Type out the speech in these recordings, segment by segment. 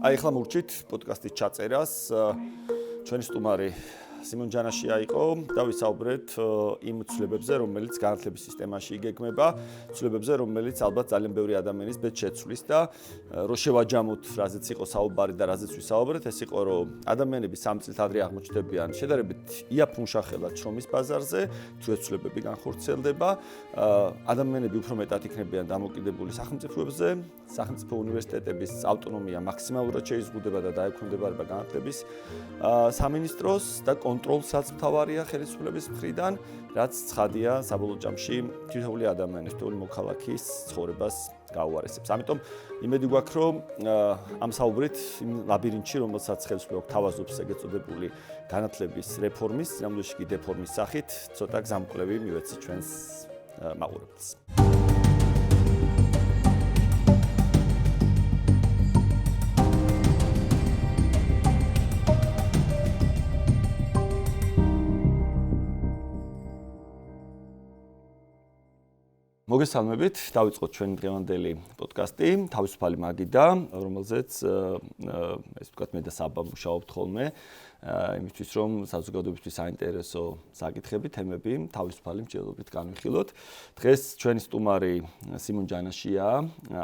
აი ახლა მურჩით პოდკასტის ჩაწერას. ჩვენი სტუმარი სიმონ ჯანაშია იყო და ვისაუბრეთ იმ ცვლილებებზე, რომელიც განათლების სისტემაში იგეგმება, ცვლილებებზე, რომელიც ალბათ ძალიან ბევრი ადამიანის ბედს შეცვლის და რო შევაჯამოთ, რაზეც იყო საუბარი და რაზეც ვისაუბრეთ, ეს იყო, რომ ადამიანები 3 წლით ადრე აღმოჩნდებიან შედარებით იაფ-მუშახელად შრომის ბაზარზე, თუ ეს ცვლილებები განხორციელდება, ადამიანები უფრო მეტად იქნებიან დამოკიდებული სახელმწიფოებზე, სახელმწიფო უნივერსიტეტების ავტონომია მაქსიმალურად შეიზღუდება და დაექვემდებარება განათლების სამინისტროს და კონტროლსაც მთავარია ხელისუფლების მხრიდან, რაც ცხადია საბოლოო ჯამში თითოეული ადამიანის, თითოეული მოქალაქის ცხოვრებას გაუარესებს. ამიტომ იმედი გვაქვს, რომ ამ საუბრით იმ ლაბირინთში, რომელსაც ხელისუფლება გვთავაზობს ეგრეთ წოდებული განათლების რეფორმის, ნამდვილში კი დეფორმის სახით, ცოტა გზამკვლევი მივეცი ჩვენს მაყურებელს. მოგესალმებით, დავიწყოთ ჩვენი დღევანდელი პოდკასტი, თავისუფალი მაგიდა, რომელზეც ეს ვთქვათ მე და საბა მუშაობთ ხოლმე, იმისთვის რომ საზოგადოებისთვის საინტერესო საკითხები, თემები თავისუფალი მსჯელობით განვიხილოთ. დღეს ჩვენი სტუმარი სიმონ ჯანაშია,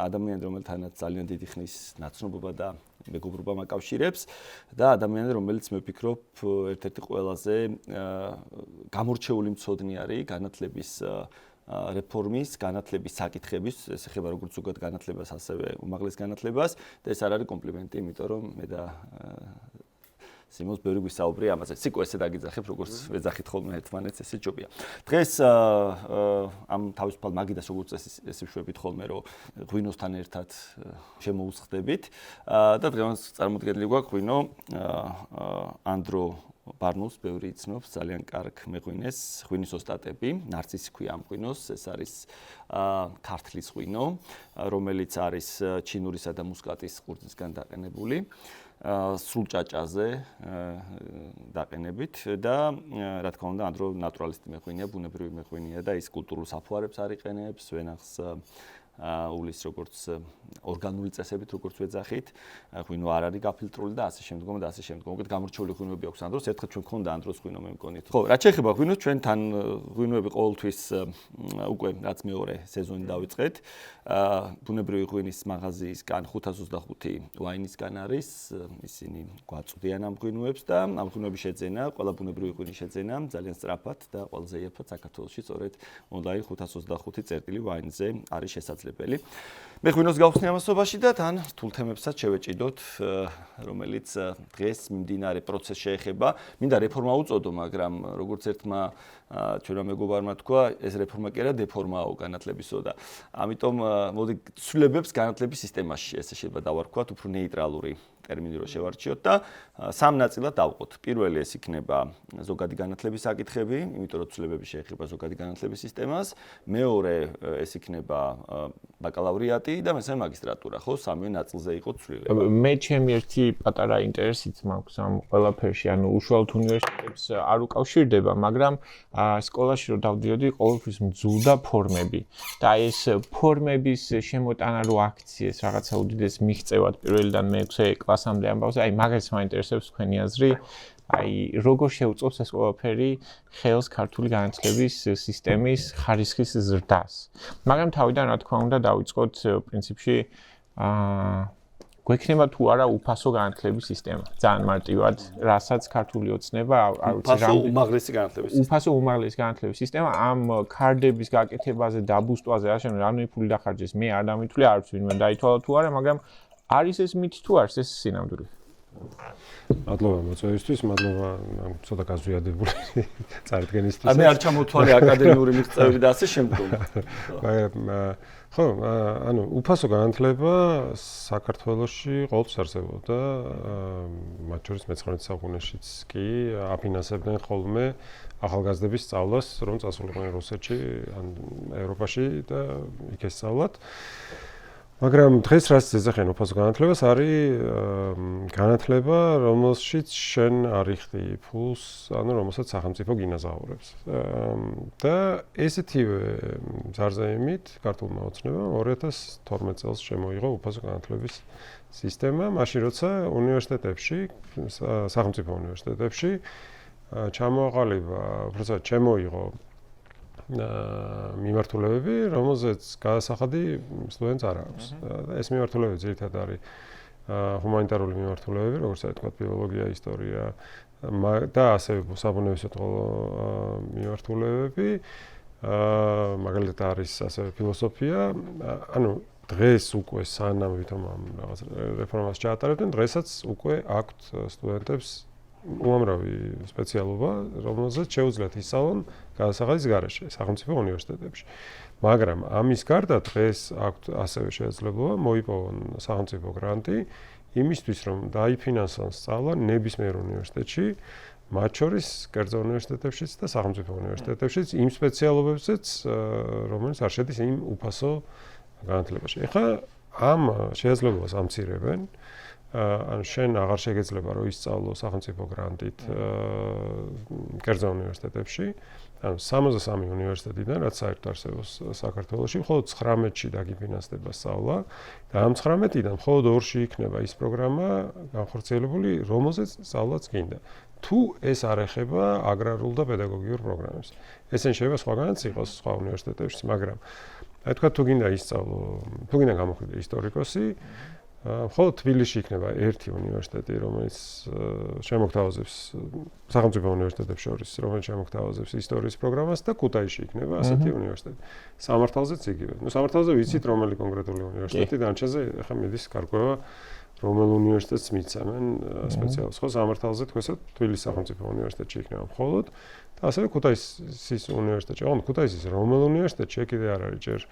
ადამიანი, რომელთანაც ძალიან დიდი ხნის ნაცნობობა და მეგობრობა მაკავშირებს და ადამიანი, რომელიც მე ვფიქრობ, ერთ-ერთი ყველაზე გამორჩეული მცოდნე არის განათლების რეფორმის, განათლების საკითხების, ეს ეხება როგორც ზოგად განათლებას, ასევე უმაღლეს განათლებას და ეს არ არის კომპლიმენტი, იმიტომ რომ მე და სიმონს ბევრი გვისაუბრია ამაზე. სიკო ესე დაგიძახებ, როგორც ვეძახით ხოლმე ერთმანეთს, ესე ჯობია. დღეს ამ თავისუფალ მაგიდას როგორც ესე ვშვებით ხოლმე, რომ ღვინოსთან ერთად შემოუცხდებით და დღეს წარმოდგენილი გვაქვს ღვინო ანდრო ბარნულს ბევრი იცნობს, ძალიან კარგ მეღვინეს, ღვინის ოსტატები, ნარცისი ქვია ამ ღვინოს, ეს არის ქართლის ღვინო, რომელიც არის ჩინურისა და მუსკატის ყურძნისგან დაყენებული, სრულ ჭაჭაზე დაყენებით და რა თქმა უნდა, ანდრო ნატურალისტი მეღვინეა, ბუნებრივი მეღვინეა და ის კულტურულ საფუარებს არ იყენებს, ვენახს ულის როგორც ორგანული წესებით როგორც ვეძახით, ღვინო არ არის გაფილტრული და ასე შემდგომ და ასე შემდგომ. უკეთ გამორჩეული ღვინოები აქვს ანდროს, ერთხელ ჩვენ გქონდა ანდროს ღვინო მე მგონით. ხო, რაც შეეხება ღვინოს, ჩვენთან ღვინოები ყოველთვის უკვე რაც მეორე სეზონი დავიწყეთ. ბუნებრივი ღვინის მაღაზიისგან 525 ვაინისგან არის, ისინი გვაწვდიან ამ ღვინოებს და ამ ღვინოების შეძენა, ყველა ბუნებრივი ღვინის შეძენა ძალიან სწრაფად და ყველაზე იაფად საქართველოში სწორედ ონლაინ 525 წერტილი ვაინზე არის შესაძლებელი. მე ღვინოს გავხსნი ამასობაში და თან რთულ თემებსაც შევეჭიდოთ, რომელიც დღეს მიმდინარე პროცესს შეეხება. მინდა რეფორმა უწოდო, მაგრამ როგორც ერთმა ჩვენმა მეგობარმა თქვა, ეს რეფორმა კი არა დეფორმაო განათლებისო და ამიტომ მოდი ცვლილებებს განათლების სისტემაში, ესე შეიძლება დავარქვათ, უფრო ნეიტრალური ტერმინი რო შევარჩიოთ და სამ ნაწილად დავყოთ. პირველი ეს იქნება ზოგადი განათლების საკითხები, იმიტომ რომ ცვლილებები შეეხება ზოგადი განათლების სისტემას. მეორე ეს იქნება ბაკალავრიატი და მესამე მაგისტრატურა, ხო, სამივე ნაწილზე იყო ცვლილება. მე ჩემი ერთი პატარა ინტერესიც მაქვს ამ ყველაფერში, ანუ უშუალოდ უნივერსიტეტებს არ უკავშირდება, მაგრამ სკოლაში რო დავდიოდი, ყოველთვის მძულდა ფორმები და ეს ფორმების შემოტანა რო აქციეს, რაღაცა უდიდეს მიღწევად პირველიდან მე-6 კლასამდე ამბავს, აი მაგას მაინტერესებს თქვენი აზრი, აი როგორ შეუწყობს ეს ყველაფერი ხელს ქართული განათლების სისტემის ხარისხის ზრდას. მაგრამ თავიდან რა თქმა უნდა დავიწყოთ პრინციპში გვექნება თუ არა უფასო განათლების სისტემა. ძალიან მარტივად, რასაც ქართული ოცნება, არ ვიცი რა უმაღლესი განათლების სისტემა. უფასო უმაღლესი განათლების სისტემა ამ ქარდების გაკეთებაზე, დაბუსტვაზე, რაშენ რამდენი ფული დახარჯეს, მე არ დამითვლი, არც ვინმე დაითვალა თუ არა, მაგრამ არის ეს მითი თუ არის ეს სინამდვილე? მადლობა მოწვევისთვის, მადლობა ცოტა გაზვიადებული წარდგენისთვის. მე არ ჩამოთვალე აკადემიური მიღწევები და ასე შემდგომ. ხო, ანუ უფასო განათლება საქართველოში ყოველთვის არსებობდა, მათ შორის მე-19 საუკუნეშიც კი აფინანსებდნენ ხოლმე ახალგაზრდების სწავლას, რომ წასულიყვნენ რუსეთში ან ევროპაში და იქ ესწავლათ. მაგრამ დღეს რაც ეძახიან უფასო განათლებას არის განათლება, რომელშიც შენ არ იხდი ფულს, ანუ რომელსაც სახელმწიფო გინაზაურებს. და ესეთივე ზარზეიმით ქართულმა ოცნებამ 2012 წელს შემოიღო უფასო განათლების სისტემა, მაშინ როცა უნივერსიტეტებში, სახელმწიფო უნივერსიტეტებში ჩამოაყალიბა, უბრალოდ შემოიღო მიმართულებები, რომელზეც გადასახადი სტუდენტს არ აქვს. ეს მიმართულებები ძირითადად არის ჰუმანიტარული მიმართულებები, როგორც თქვა, ბიოლოგია, ისტორია და ასევე საბუნებისმეტყველო მიმართულებები. მაგალითად არის ასევე ფილოსოფია. ანუ დღეს უკვე სანამ ვითომ ამ რაღაც რეფორმას ჩაატარებდნენ, დღესაც უკვე აქვთ სტუდენტებს უამრავი სპეციალობა, რომელზეც შეუძლიათ ისწავლონ გადასახადის გარეშე სახელმწიფო უნივერსიტეტებში. მაგრამ ამის გარდა დღეს აქვთ ასევე შესაძლებლობა მოიპოვონ სახელმწიფო გრანტი იმისთვის, რომ დაიფინანსონ სწავლა ნებისმიერ უნივერსიტეტში, მათ შორის კერძო უნივერსიტეტებშიც და სახელმწიფო უნივერსიტეტებშიც იმ სპეციალობებზეც, რომელიც არ შედის იმ უფასო განათლებაში. ეხლა ამ შესაძლებლობას ამცირებენ. ანუ შენ აღარ შეგეძლება რომ ისწავლო სახელმწიფო გრანტით კერძო უნივერსიტეტებში. ანუ 63 უნივერსიტეტიდან, რაც საერთოდ არსებობს საქართველოში, მხოლოდ 19-ში დაგიფინანსდება სწავლა და ამ 19-დან მხოლოდ 2-ში იქნება ის პროგრამა განხორციელებული, რომელზეც სწავლაც გინდა. თუ ეს არ ეხება აგრარულ და პედაგოგიურ პროგრამებს. ესენ შეიძლება სხვაგანაც იყოს სხვა უნივერსიტეტებში, მაგრამ აი თქვა თუ გინდა ისწავლო, თუ გინდა გამოხდე ისტორიკოსი, მხოლოდ თბილისში იქნება ერთი უნივერსიტეტი, რომელიც შემოგთავაზებს სახელმწიფო უნივერსიტეტებს შორის, რომელიც შემოგთავაზებს ისტორიის პროგრამას და ქუთაისში იქნება ასეთი უნივერსიტეტი. სამართალზეც იგივე. ნუ სამართალზე ვიცით რომელი კონკრეტული უნივერსიტეტი, დანარჩენზე ახლა მიდის გარკვევა რომელ უნივერსიტეტს მიცემენ სპეციალს. ხო, სამართალზე თქვენსა თბილისის სახელმწიფო უნივერსიტეტში იქნება მხოლოდ და ასევე ქუთაისის უნივერსიტეტში. ოღონდ ქუთაისის რომელ უნივერსიტეტში კიდე არ არის ჯერ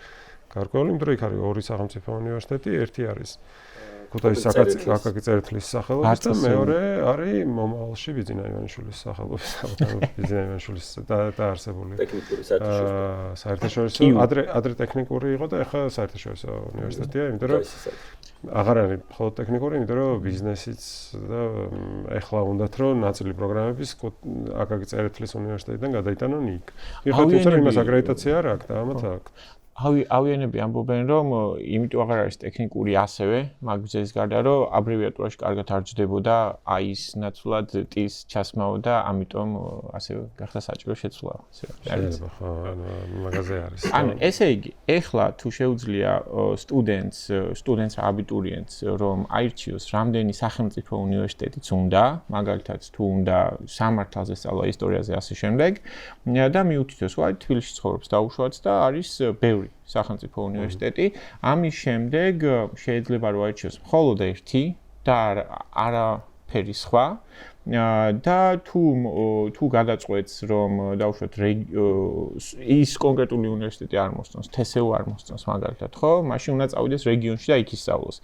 გარკვეული, იმიტომ რომ იქ არის ორი სახელმწიფო უნივერსიტეტი, ერთი არის ქუთაისის აკაკი წერეთლის სახელობის და მეორე არის მომავალში ბიძინა ივანიშვილის სახელობის, ბიძინა ივანიშვილის დაარსებული საერთაშორისო ადრე ტექნიკური იყო და ახლა საერთაშორისო უნივერსიტეტია, იმიტომ რომ აღარ არის მხოლოდ ტექნიკური, იმიტომ რომ ბიზნესიც და ახლა უნდათ რომ ნაწილი პროგრამების აკაკი წერეთლის უნივერსიტეტიდან გადაიტანონ იქ. ეხლა თვითონ იმას აკრედიტაცია არ აქვს და ამათ აქვს. ავიანები ამბობენ, რომ იმიტომ აღარ არის ტექნიკური ასევე, მაგზეის გარდა, რომ აბრევიატურაში კარგად არ ჯდებოდა აი-ის ნაცვლად ტის ჩასმაო და ამიტომ ასევე გახდა საჭირო შეცვლა. შეიძლება, ხო, ანუ მაგაზე არის. ანუ ესე იგი, ეხლა თუ შეუძლია სტუდენტს რა აბიტურიენტს, რომ აირჩიოს რამდენი სახელმწიფო უნივერსიტეტიც უნდა, მაგალითად თუ უნდა სამართალზე სწავლა, ისტორიაზე ასე შემდეგ, და მიუთითოს, ვაი, თბილისში ცხოვრობს დაუშვათ და არის ბევრი სახელმწიფო უნივერსიტეტი. ამის შემდეგ შეიძლება რომ აირჩიოს მხოლოდ ერთი და არაფერი სხვა. და თუ გადაწყვეტს რომ დაუშვათ ის კონკრეტული უნივერსიტეტი არ მოსწონს, თსუ არ მოსწონს მაგალითად, ხო? მაშინ უნდა წავიდეს რეგიონში და იქ ისწავლოს.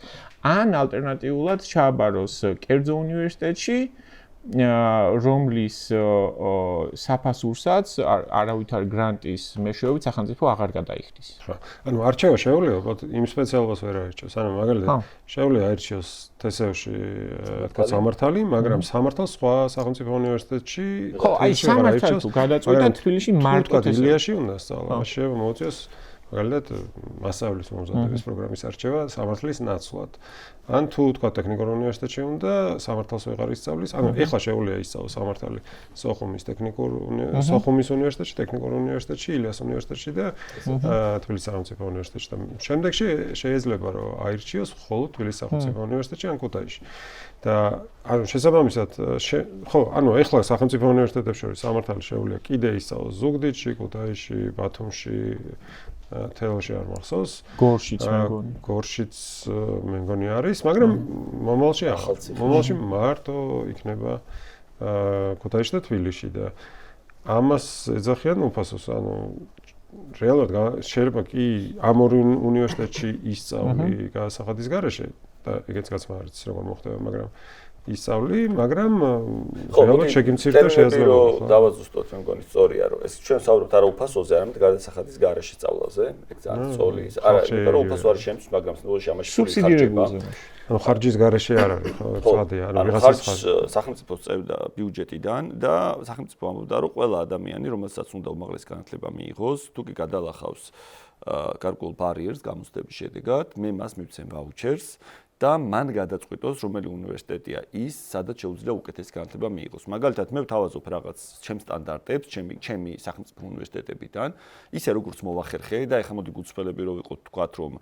ან ალტერნატიულად ჩააბაროს კერძო უნივერსიტეტში, რომლის საფასურსაც არავითარ გრანტის მეშვეობით სახელმწიფო აღარ გადაიხდის. ხო. ანუ არჩევა შეუძლია, იმ სპეციალობას ვერ აირჩიოს. ანუ მაგალითად, შეუძლია აირჩიოს თსუ-ში, თქვა სამართალი, მაგრამ სამართალს სხვა სახელმწიფო უნივერსიტეტში ხო, აი სამართალს თუ გადაწყვეტა თბილისში მარტო თბილისში უნდა სწავლა. შეიძლება მოუწიოს მაგალითად მასწავლებლის მომზადების პროგრამის არჩევა სამართლის ნაცვლად. ან თუ თქვა ტექნიკურ უნივერსიტეტში უნდა სამართალს ვეღარ ისწავლის, ანუ ეხლა შეუძლია ისწავლოს სამართალი სოხუმის სოხუმის უნივერსიტეტში, ტექნიკურ უნივერსიტეტში, ილიას უნივერსიტეტში და თბილისის სახელმწიფო უნივერსიტეტში და შემდეგში შეიძლება რომ აირჩიოს მხოლოდ თბილისის სახელმწიფო უნივერსიტეტში ან ქუთაისში. და ანუ შესაბამისად ხო, ანუ ეხლა სახელმწიფო უნივერსიტეტებს შორის სამართალი შეუძლია კიდე ისწავლოს ზუგდიდში, ქუთაისში, ბათუმში, თელოში არ მახსოვს. გორშიც მე მგონი არის, მაგრამ მომავალში ახალ. მომავალში მარტო იქნება ქუთაისში და თბილისში და ამას ეძახიან უფასოს, ანუ რეალურად შეიძლება კი ამ ორი უნივერსიტეტში ისწავლი გადასახადის გარეშე და ეგეც კაცმა არის როგორ მოხდება, მაგრამ ისწავლი, მაგრამ რეალურად შეგიმცირდა შესაძლებლობა. დავაზუსტოთ, მე მგონი სწორია, რომ ეს ჩვენ საუბრობთ არა უფასოზე, არამედ გადასახადის გარეშე სწავლაზე, ეგ ძალიან სწორი. არა, იმიტომ რომ უფასო არის შემს, მაგრამ სულ ამაში სუბსიდირებულზე. ანუ ხარჯის გარეშე არ არის, ხო, წვადია, ანუ ვიღაცას ხარჯს სახელმწიფოს წევდა ბიუჯეტიდან და სახელმწიფო ამბობდა, რომ ყველა ადამიანი, რომელსაც უნდა უმაღლესი განათლება მიიღოს, თუ კი გადალახავს გარკვეულ ბარიერს გამოცდების შედეგად, მე მას მივცემ ვაუჩერს და მან გადაწყვიტოს, რომელი უნივერსიტეტია ის, სადაც შეუძლია უკეთესი განათლება მიიღოს. მაგალითად, მე ვთავაზობ რაღაც ჩემს სტანდარტებს, ჩემი სახელმწიფო უნივერსიტეტებიდან, ისე როგორც მოვახერხე და ეხლა მოდი გუცვლელები რო ვიყოთ, თქვათ, რომ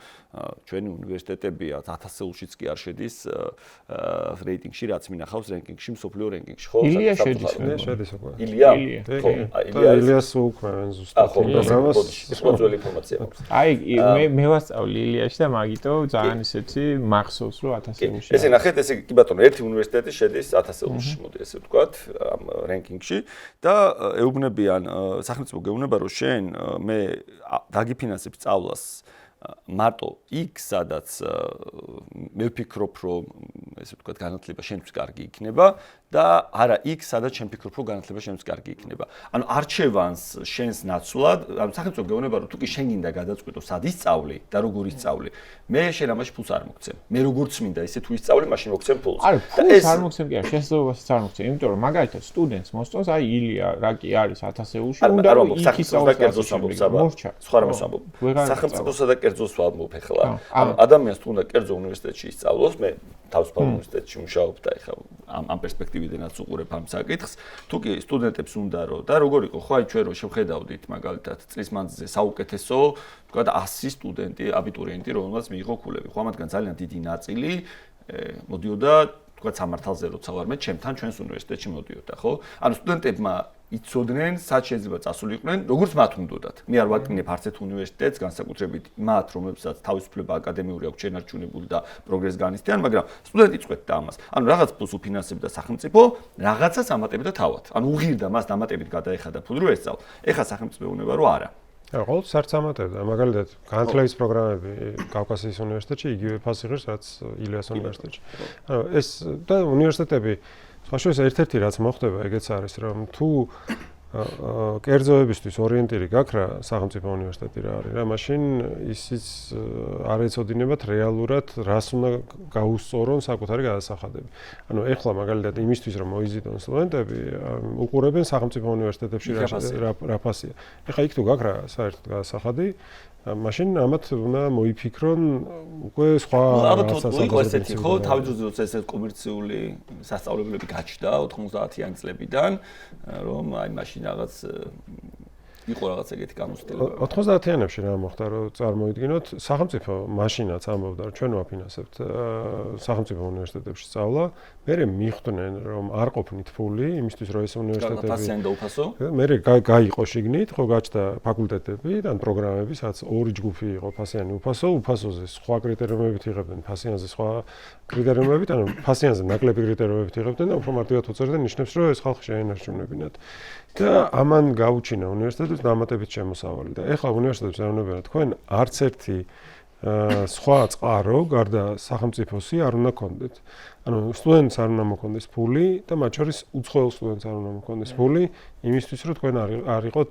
ჩვენი უნივერსიტეტებია 1000-ულშიც კი არ შედის რეიტინგში, რაც მინახავს რენკინგში, მსოფლიო რენკინგში, ხო? ილია შედის. მე შედის უკვე. ილია? ხო, ილიას უკრავენ ზუსტად პროგრამას. ის მოძველი ინფორმაცია მაქვს. აი, მე ვასწავლი ილიაში და მაგიტო ძალიან ისეთი მახსოვს რომ 1000-ში. ესე ნახეთ, ესე კი ბატონო, ერთი უნივერსიტეტი შედის 1000-ში, მოდი ესე ვთქვათ, ამ რენკინგში და ეუბნებიან სახელმწიფო გეუბნება, რომ შენ მე დაგიფინანსებ სწავლას მარტო იქ, სადაც მე ვფიქრობ, რომ ესე ვთქვათ, განათლება შენთვის კარგი იქნება და არა იქ, სადაც შენ ვფიქრობ, რომ განათლება შენთვის კარგი იქნება. ანუ არჩევანს შენს ნაცვლად, ანუ სახელმწიფო გეუბნება, რომ თუ კი შენ გინდა გადაწყვიტო, სად ისწავლი და როგორ ისწავლი, მე შენ ამაში ფულს არ მოგცემ. მე როგორც მინდა, ისე თუ ისწავლი, მაშინ მოგცემ ფულს. არა, ფულს არ მოგცემ კი არა, შესაძლებლობასაც არ მოგცემ, იმიტომ რომ მაგალითად სტუდენტს მოსწონს, აი ილია, რა კი არის 1000-ულში, უნდა რომ იქ ისწავლოს კერძოს ამბობს, სხვა რამეს ამბობ. სახელმწიფოსა და კერძოს ვამბობ ეხლა. ანუ ადამიანს თუ უნდა კერძო უნივერსიტეტში ისწავლოს, მე თავისუფალ უნივერსიტეტში მუშაობ და ეხლა ამ პერსპექტივიდანაც უყურებ ამ საკითხს. თუ კი სტუდენტებს უნდა რომ და როგორ იყო, ხო აი ჩვენ რო შევხედავდით მაგალითად წლის მანძილზე საუკეთესო, თქვა 100 სტუდენტი, აბიტურიენტი, რომელმაც მიიღო ქულები. ხო ამათგან ძალიან დიდი ნაწილი მოდიოდა თქვა სამართალზე როცა ვარ მე ჩემთან ჩვენს უნივერსიტეტში მოდიოდა, ხო? ანუ სტუდენტებმა იცოდნენ, სად შეიძლება წასულიყვნენ, როგორც მათ უნდათ. მე არ ვაკნინებ არც ერთ უნივერსიტეტს, განსაკუთრებით მათ, რომლებსაც თავისუფლება აკადემიური აქვს შენარჩუნებული და პროგრესს განიცდიან, მაგრამ სტუდენტი წყვეტდა ამას. ანუ რაღაც ფულს უფინანსებდა სახელმწიფო, რაღაცას ამატებდა თავად. ანუ უღირდა მას დამატებით გადაეხადა ფული რო ესწავლა. ეხლა სახელმწიფო უნება რომ არა. ყოველთვის არც ამატებდა. მაგალითად, განათლების პროგრამები კავკასიის უნივერსიტეტში იგივე ფასი ღირს, რაც ილიას უნივერსიტეტში. ანუ ეს და უნივერსიტეტები სხვაშორის ერთ-ერთი რაც მოხდება, ეგეც არის, რომ თუ კერძოებისთვის ორიენტირი გაქრა სახელმწიფო უნივერსიტეტი რა არის რა, მაშინ ისიც არ ეცოდინებათ რეალურად რას უნდა გაუსწორონ საკუთარი გადასახადები. ანუ ეხლა მაგალითად იმისთვის რომ მოიზიდონ სტუდენტები, უყურებენ სახელმწიფო უნივერსიტეტებში რა ფასია. ეხლა იქ თუ გაქრა საერთოდ გადასახადი, მაშინ ამათ უნდა მოიფიქრონ უკვე სხვა რაღაცას. იყო ესეთი ხო, თავიდანვე როცა ესეთ კომერციული სასწავლებლები გაჩნდა 90-იანი წლებიდან, რომ აი მაშინ რაღაც იყო რაღაც ეგეთი გამოცდილება. 90-იანებში რა მოხდა, რომ წარმოიდგინოთ, სახელმწიფო მაშინაც ამბობდა, რომ ჩვენ ვაფინანსებთ სახელმწიფო უნივერსიტეტებში სწავლა, მერე მიხვდნენ, რომ არ ყოფნით ფული იმისთვის, რომ ეს უნივერსიტეტები ფასიანი და უფასო. მერე გაიყო შიგნით, ხო გაჩნდა ფაკულტეტები და პროგრამები, სადაც ორი ჯგუფი იყო ფასიანი, უფასო, უფასოზე სხვა კრიტერიუმებით იღებდნენ, ფასიანზე სხვა კრიტერიუმებით, ანუ ფასიანზე ნაკლები კრიტერიუმებით იღებდნენ და უფრო მარტივად უწევდნენ, ნიშნავს, რომ ეს ხალხი შეენარჩუნებინათ. და ამან გაუჩინა უნივერსიტეტებს დამატებით შემოსავალი და ეხლა უნივერსიტეტებს ეუბნებიან თქვენ არც ერთი სხვა წყარო გარდა სახელმწიფოსი არ უნდა გქონდეთ. ანუ სტუდენტს არ უნდა მოქონდეს ფული და მათ შორის უცხოელ სტუდენტს არ უნდა მოქონდეს ფული იმისთვის რომ თქვენ არ იყოთ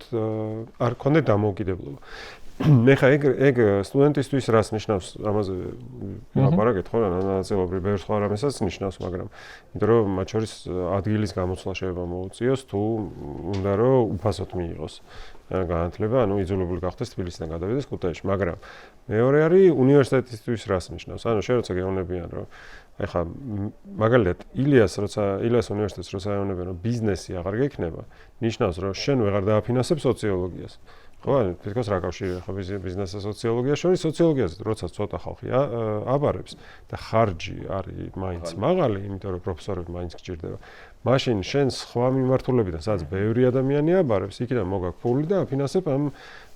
არ გქონდეთ დამოუკიდებლობა. მე ხა ეგ სტუდენტისთვის რას ნიშნავს? ამაზე ვაპარაკეთ ხო რა, ნაწილობრივ ბევრ სხვა რამესაც ნიშნავს, მაგრამ იმიტომ რომ მათ შორის ადგილის გამოცვლა შეიძლება მოუწიოს თუ უნდა რომ უფასოდ მიიღოს განათლება, ანუ იძულებული გახდეს თბილისიდან გადავიდეს ქუთაისში, მაგრამ მეორე არის უნივერსიტეტისთვის რას ნიშნავს? ანუ შენ როცა გეუბნებიან რომ ეხლა მაგალითად ილიას უნივერსიტეტს როცა ეუბნებიან რომ ბიზნესი აღარ გექნება, ნიშნავს რომ შენ ვეღარ დააფინანსებ სოციოლოგიას. ხო, თითქოს რა კავშირია ხო ბიზნესსა სოციოლოგიას შორის, სოციოლოგიაზე როცა ცოტა ხალხი აბარებს და ხარჯი არის მაინც მაღალი, იმიტომ რომ პროფესორები მაინც გჭირდება. მაშინ შენ სხვა მიმართულებიდან, სადაც ბევრი ადამიანი აბარებს, იქიდან მოგაქვს ფული და აფინანსებ ამ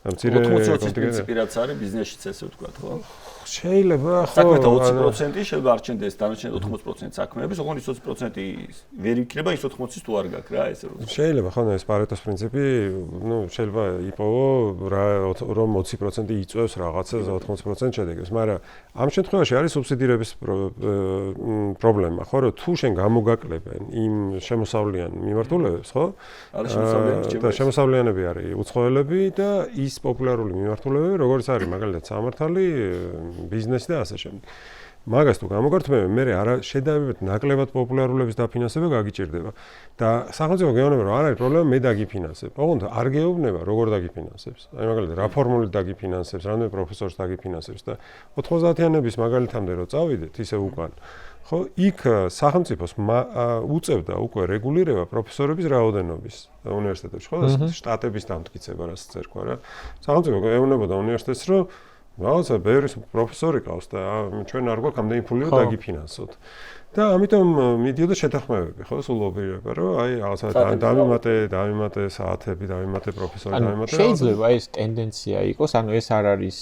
მცირე კონტინენტში რაც არის ბიზნესშიც ესე ვთქვათ, ხო? შეიძლება ხო საქმეთა 20% შეიძლება არჩენდეს დანარჩენ 80% საქმეების, ოღონდ ის 20% ვერ იქნება ის 80-ის თუ არ გაქვს რა ესე რომ. შეიძლება ხო ეს პარეტოს პრინციპი, შეიძლება იპოვო რომ 20% იწევს რაღაცას 80% შედეგებს, მაგრამ ამ შემთხვევაში არის სუბსიდირების პრობლემა, ხო, რომ თუ შენ გამოგაკლებენ იმ შემოსავლიან მიმართულებებს, ხო? არის შემოსავლიანი და შემოსავლიანები არის უცხოელები და ის პოპულარული მიმართულებები, როგორც არის მაგალითად სამართალი, ბიზნესი და ასე შემდეგ. მაგას თუ გამოგართმევენ, მე არა შედარებით ნაკლებად პოპულარულების დაფინანსება გაგიჭირდება. და სახელმწიფო გეუბნება, რომ არ არის პრობლემა, მე დაგიფინანსებ. ოღონდ არ გეუბნება, როგორ დაგიფინანსებს. აი მაგალითად, რა ფორმულით დაგიფინანსებს, რამდენი პროფესორს დაგიფინანსებს და 90-იანების მაგალითამდე რო წავიდეთ, ისე უკან. ხო, იქ სახელმწიფოს უწევდა უკვე რეგულირება პროფესორების რაოდენობის უნივერსიტეტებში, ხო, შტატების დამტკიცება, რასაც ერქვა რა. სახელმწიფო ეუბნებოდა უნივერსიტეტს, რომ რაღაცა ბევრი პროფესორი ყავს და ჩვენ არ გვაქვს ამდენი ფული რომ დაგიფინანსოთ. და ამიტომ მიდიოდა შეთანხმებები, ხო, სულ ოპერირება, რომ აი რაღაცა დავიმატე საათები, დავიმატე პროფესორი, დავიმატე. შეიძლება ეს ტენდენცია იყოს, ანუ ეს არ არის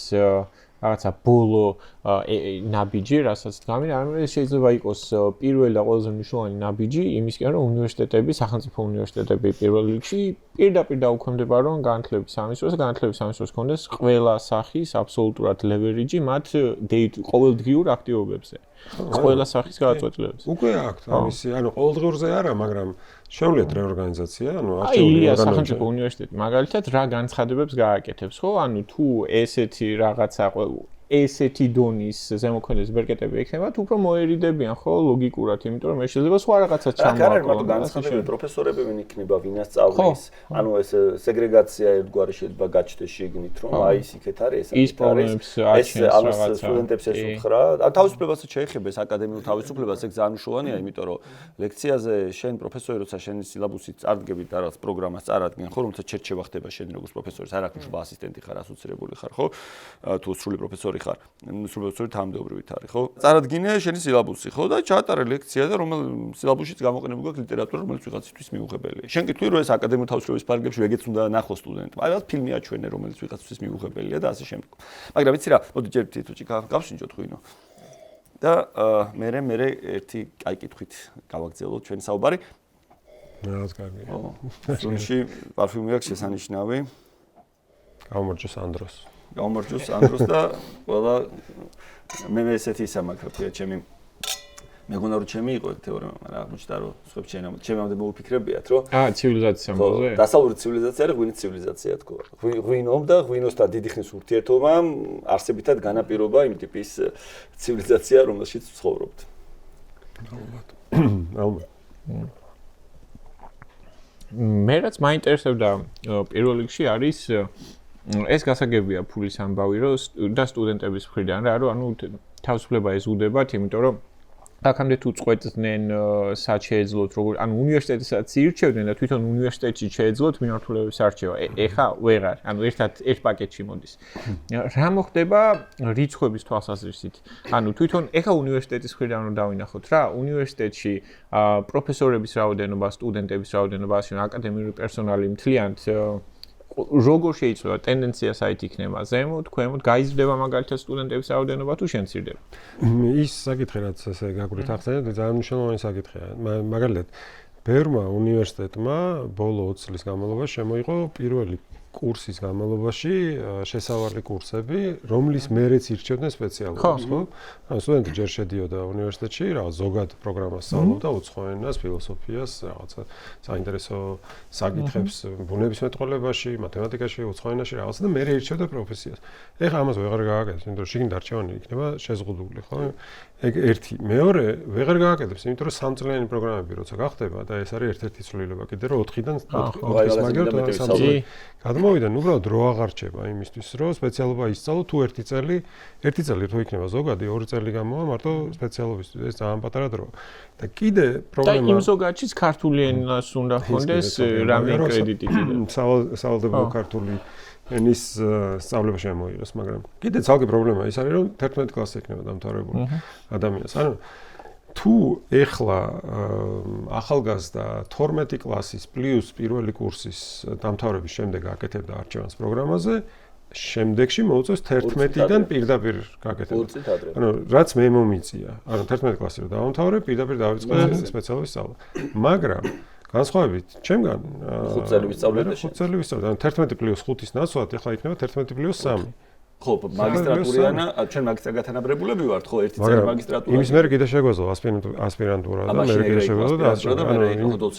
რაღაცა ბოლო ნაბიჯი, რასაც დგამენ, არამედ შეიძლება იყოს პირველი და ყველაზე მნიშვნელოვანი ნაბიჯი იმისკენ, რომ უნივერსიტეტები, სახელმწიფო უნივერსიტეტები პირველ რიგში პირდაპირ დაუქვემდება, რომ განათლების სამინისტროს და განათლების სამინისტროს კონდეს ყველა სახის აბსოლუტურად ლევერიჯი მათ ყოველდღიურ აქტივობებზე. ყველა სახის გადაწყვეტილებებს. უკვე აქვს ამისი, ანუ ყოველდღიურზე არა, მაგრამ შეუძლიათ რეორგანიზაცია, ანუ აი ილია სახელმწიფო უნივერსიტეტი მაგალითად რა განცხადებებს გააკეთებს, ხო? ანუ თუ ესეთი რაღაცა ესეთი დონის ზემოქმედების ბერკეტები ექნებათ, უფრო მოერიდებიან, ხო, ლოგიკურად, იმიტომ რომ ეს შეიძლება სხვა რაღაცა ჩამოაყოლონ. არა, მარტო განცხადებული პროფესორები ვინ იქნება, ვინ ასწავლის, ანუ ეს სეგრეგაცია ერთგვარი შეიძლება გაჩნდეს შეგნით, რომ აი ის იქეთ არის, ეს პრობლემებს აჩენს რაღაცა. სტუდენტებს ეს უთხრა, ან თავისუფლებასაც შეეხება ეს აკადემიურ თავისუფლებას, ეგ ძალიან მნიშვნელოვანია, იმიტომ რომ ლექციაზე შენ პროფესორი როცა შენ სილაბუსი წარდგები და რაღაც პროგრამას წარადგენ, ხო, რომელსაც ჩერჩევა ხდება შენ როგორც პროფესორი, არ აქვს მშობა ასისტენტი ხარ, ასოცირებული ხარ, ხო? თუ სრული პროფესორი ხარ, სრული თანამდებობრივით არის, ხო? წარადგინე შენი სილაბუსი, ხო? და ჩაატარე ლექცია და რომელ სილაბუსშიც გამოყენებული გაქვს ლიტერატურა, რომელიც ვიღაცისთვის მიუღებელია. შენ გიტყვი რომ ეს აკადემიურ თავისუფლების პარაგრაფში ვეგეც უნდა ნახოს სტუდენტმა. აი რაღაც ფილმი აჩვენე, რომელიც ვიღაცისთვის მიუღებელია და ასე შემდეგ. მაგრამ ვიცი რა, მოდი ჯერ თვითონ გავშინჯოთ ღვინო. და მე ერთი კაი კითხვით გავაგზავნოთ ჩვენი საუბარი. რაღაც კარგი. სულში პარფიუმი აქვს შესანიშნავი. გამარჯოს ანდროს. გამარჯოს ანდროს და ყველა მე ესეთი სამაკროფია ჩემი მეგონა რომ ჩემი იყო თეორემა, მაგრამ აღმოჩნდა რომ სხვებს ჩემამდე მოუფიქრებიათ რომ ცივილიზაცია მოზე. დასავლური ცივილიზაცია არის ღვინის ცივილიზაცია თქო. ღვინომ და ღვინოსთან დიდი ხნის ურთიერთობამ არსებითად განაპირობა იმ ტიპის ცივილიზაცია, რომელშიც ცხოვრობთ. ალბათ. მე რაც მაინტერესებდა პირველ რიგში არის ეს გასაგებია ფულის ამბავი რომ და სტუდენტების მხრიდან რა რომ ანუ თავისუფლება ეზუდებათ, იმიტომ რომ აქამდე თუ წყვეტდნენ სად შეეძლოთ როგორ ანუ უნივერსიტეტისაც ირჩევდნენ და თვითონ უნივერსიტეტში შეეძლოთ მიმართულებების არჩევა. ეხა ვეღარ, ანუ ერთ პაკეტში მოდის. რა მოხდება რიცხვების თვალსაზრისით? ანუ თვითონ ეხა უნივერსიტეტის მხრიდან რომ დავინახოთ რა, უნივერსიტეტში პროფესორების რაოდენობა, სტუდენტების რაოდენობა, ასე აკადემიური პერსონალი მთლიანად როგორ შეიძლება ტენდენცია საით იქნება ზემოთ, ქვემოთ, გაიზრდება მაგალითად სტუდენტების რაოდენობა თუ შემცირდება? ის საკითხი რაც ესე გაგვით ახსენეთ, ძალიან მნიშვნელოვანი საკითხია. მაგალითად, ბევრმა უნივერსიტეტმა ბოლო 20 წლის განმავლობაში შემოიღო პირველი კურსის განმავლობაში შესავალი კურსები, რომლის მერეც ირჩევდნენ სპეციალობას, ხო? ანუ სტუდენტი ჯერ შედიოდა უნივერსიტეტში, რაღაც ზოგად პროგრამას სწავლობდა, უცხო ენას, ფილოსოფიას, რაღაცა საინტერესო საკითხებს ბუნებისმეტყველებაში, მათემატიკაში, უცხო ენაში რაღაცა და მერე ირჩევდა პროფესიას. ეხლა ამას ვეღარ გააკეთებს, იმიტომ რომ შიგნით არჩევანი იქნება შეზღუდული, ხო? ეგ ერთი. მეორე, ვეღარ გააკეთებს, იმიტომ რომ სამწლიანი პროგრამები როცა გახდება და ეს არის ერთ-ერთი ცვლილება, კიდე რომ 4-დან 4-ის მაგერ და 3 წელი გადმოვიდა, უბრალოდ რო აღარ რჩება იმისთვის, რომ სპეციალობა ისწავლო თუ 1 წელი თუ იქნება ზოგადი 2 წელი გამოვა მარტო სპეციალობისთვის, ეს ძალიან პატარა დროა. და კიდე პრობლემა და იმ ზოგადშიც ქართული ენას უნდა ჰქონდეს რამე კრედიტი კიდე. სავალდებულო ქართული ენის სწავლება შემოიღოს, მაგრამ კიდე ცალკე პრობლემა ის არის, რომ 11 კლასი იქნება დამთავრებული ადამიანს. ანუ თუ ეხლა ახალგაზრდა 12 კლასის პლუს პირველი კურსის დამთავრების შემდეგ აკეთებდა არჩევანს პროგრამაზე, შემდეგში მოუწევს 11-დან პირდაპირ გაკეთებას. 2 წით ადრე. ანუ რაც მე მომიწია, ანუ 11 კლასი რომ დავამთავრე, პირდაპირ დავიწყე სპეციალური სწავლა. მაგრამ განსხვავებით ჩემგან 5 წელი ვისწავლე და 5 წელი ვისწავლე. ანუ 11+5-ის ნაცვლად ახლა იქნება 11+3. ხო, მაგისტრატურიანა, ჩვენ მაგისტრად გათანაბრებულები ვართ, ხო, 1 წელი მაგისტრატურა. იმის მერე კიდე შეგვეძლო ასპირანტურა და მერე კიდე შეგვეძლო და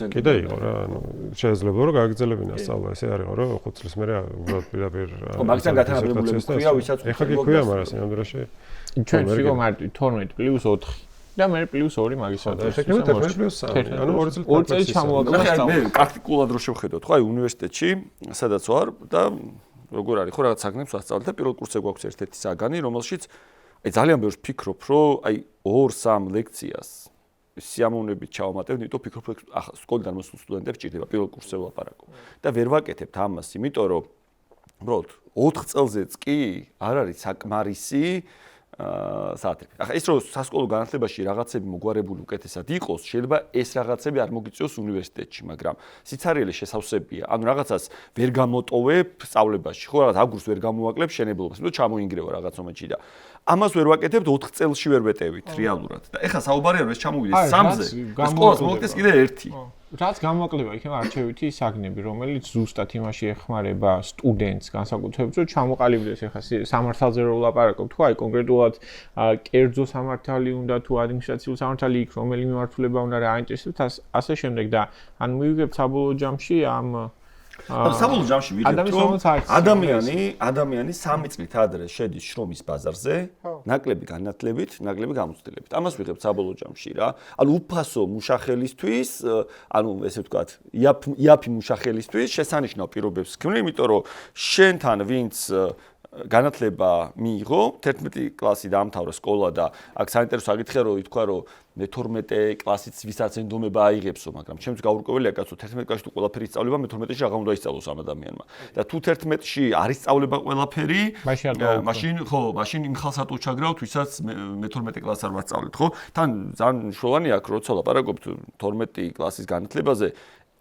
კიდე იყო რა, ანუ შეიძლება რომ გააგრძელებინა სწავლა, ესე არ იყო რომ 5 წლის მერე უბრალოდ პირდაპირ ხო, მაგისტრად გათანაბრებულები ქვია, ვისაც ეხლა კი ქვია, მაგრამ სინამდვილეში ჩვენ ვიღო მარტივ 12+4 და მე +2 მაგისტრატურა. შექმნა 11+3. ანუ 2 წელი ჩამოაკლდა სწავლა. მე პრაქტიკულად რო შევხედოთ, ხო, აი უნივერსიტეტში, სადაც ვარ და როგორ არის, ხო, რაღაც საგნებს ვასწავლეთ და პირველ კურსზე გვაქვს ერთ-ერთი საგანი, რომელშიც აი ძალიან ბევრს ფიქრობ, რომ აი 2-3 ლექციას სიამოვნებით ჩავამატებ, იმიტომ ფიქრობ, რომ ახლა სკოლიდან მოსულ სტუდენტებს ჭირდება პირველ კურსზე ვლაპარაკო. და ვერ ვაკეთებთ ამას, იმიტომ რომ უბრალოდ 4 წელზეც კი არ არის საკმარისი საათები. ახლა ის რომ სასკოლო განათლებაში რაღაცები მოგვარებული უკეთესად იყოს, შეიძლება ეს რაღაცები არ მოგიწევს უნივერსიტეტში, მაგრამ სიცარიელე შესავსებია. ანუ რაღაცას ვერ გამოტოვებ სწავლებაში, ხო, რაღაც აგურს ვერ გამოვაკლებ შენებლობას, იმიტომ ჩამოინგრევა რაღაც მომენტში და ამას ვერ ვაკეთებთ 4 წელში ვერ ვეტევით რეალურად. და ეხლა საუბარია რომ ეს ჩამოვიდეს 3-ზე, სკოლას მოვაკეთეს კიდე 1. რაც გამოაკლდება იქნება არჩევითი საგნები, რომელიც ზუსტად იმაში ეხმარება სტუდენტს განსაკუთრებით, რომ ჩამოყალიბდეს ეხლა სამართალზე რო ვლაპარაკობ, თუ აი კონკრეტულად კერძო სამართალი უნდა თუ ადმინისტრაციული სამართალი იქ რომელი მიმართულება უნდა რა აინტერესებს, ასე შემდეგ და ან მივიღებ საბოლოო ჯამში ამ საბოლოო ჯამში ვიღებ რომ ადამიანი 3 წლით ადრე შედის შრომის ბაზარზე, ნაკლები განათლებით, ნაკლები გამოცდილებით. ამას ვიღებ საბოლოო ჯამში რა. ანუ უფასო მუშახელისთვის, ანუ ესე ვთქვათ, იაფი მუშახელისთვის შესანიშნავ პირობებს ქმნი, იმიტომ რომ შენთან ვინც განათლება მიიღო, 11 კლასი დაამთავრა სკოლა და აქ საინტერესო საკითხია რომ ითქვა რომ მე-12 კლასიც ვისაც ენდომება აიღებსო, მაგრამ ჩემს გაურკვეველია კაცო 11 კლასში თუ ყველაფერი ისწავლება, მე-12-ში აღარ უნდა ისწავლოს ამ ადამიანმა. და თუ 11-ში არ ისწავლება ყველაფერი, მაშინ იმ ხალხს უჩაგრავთ, ვისაც მე-12 კლასს არ ვასწავლეთ, ხო? თან ძალიან მნიშვნელოვანია აქ როცა ლაპარაკობთ 12 კლასის განათლებაზე,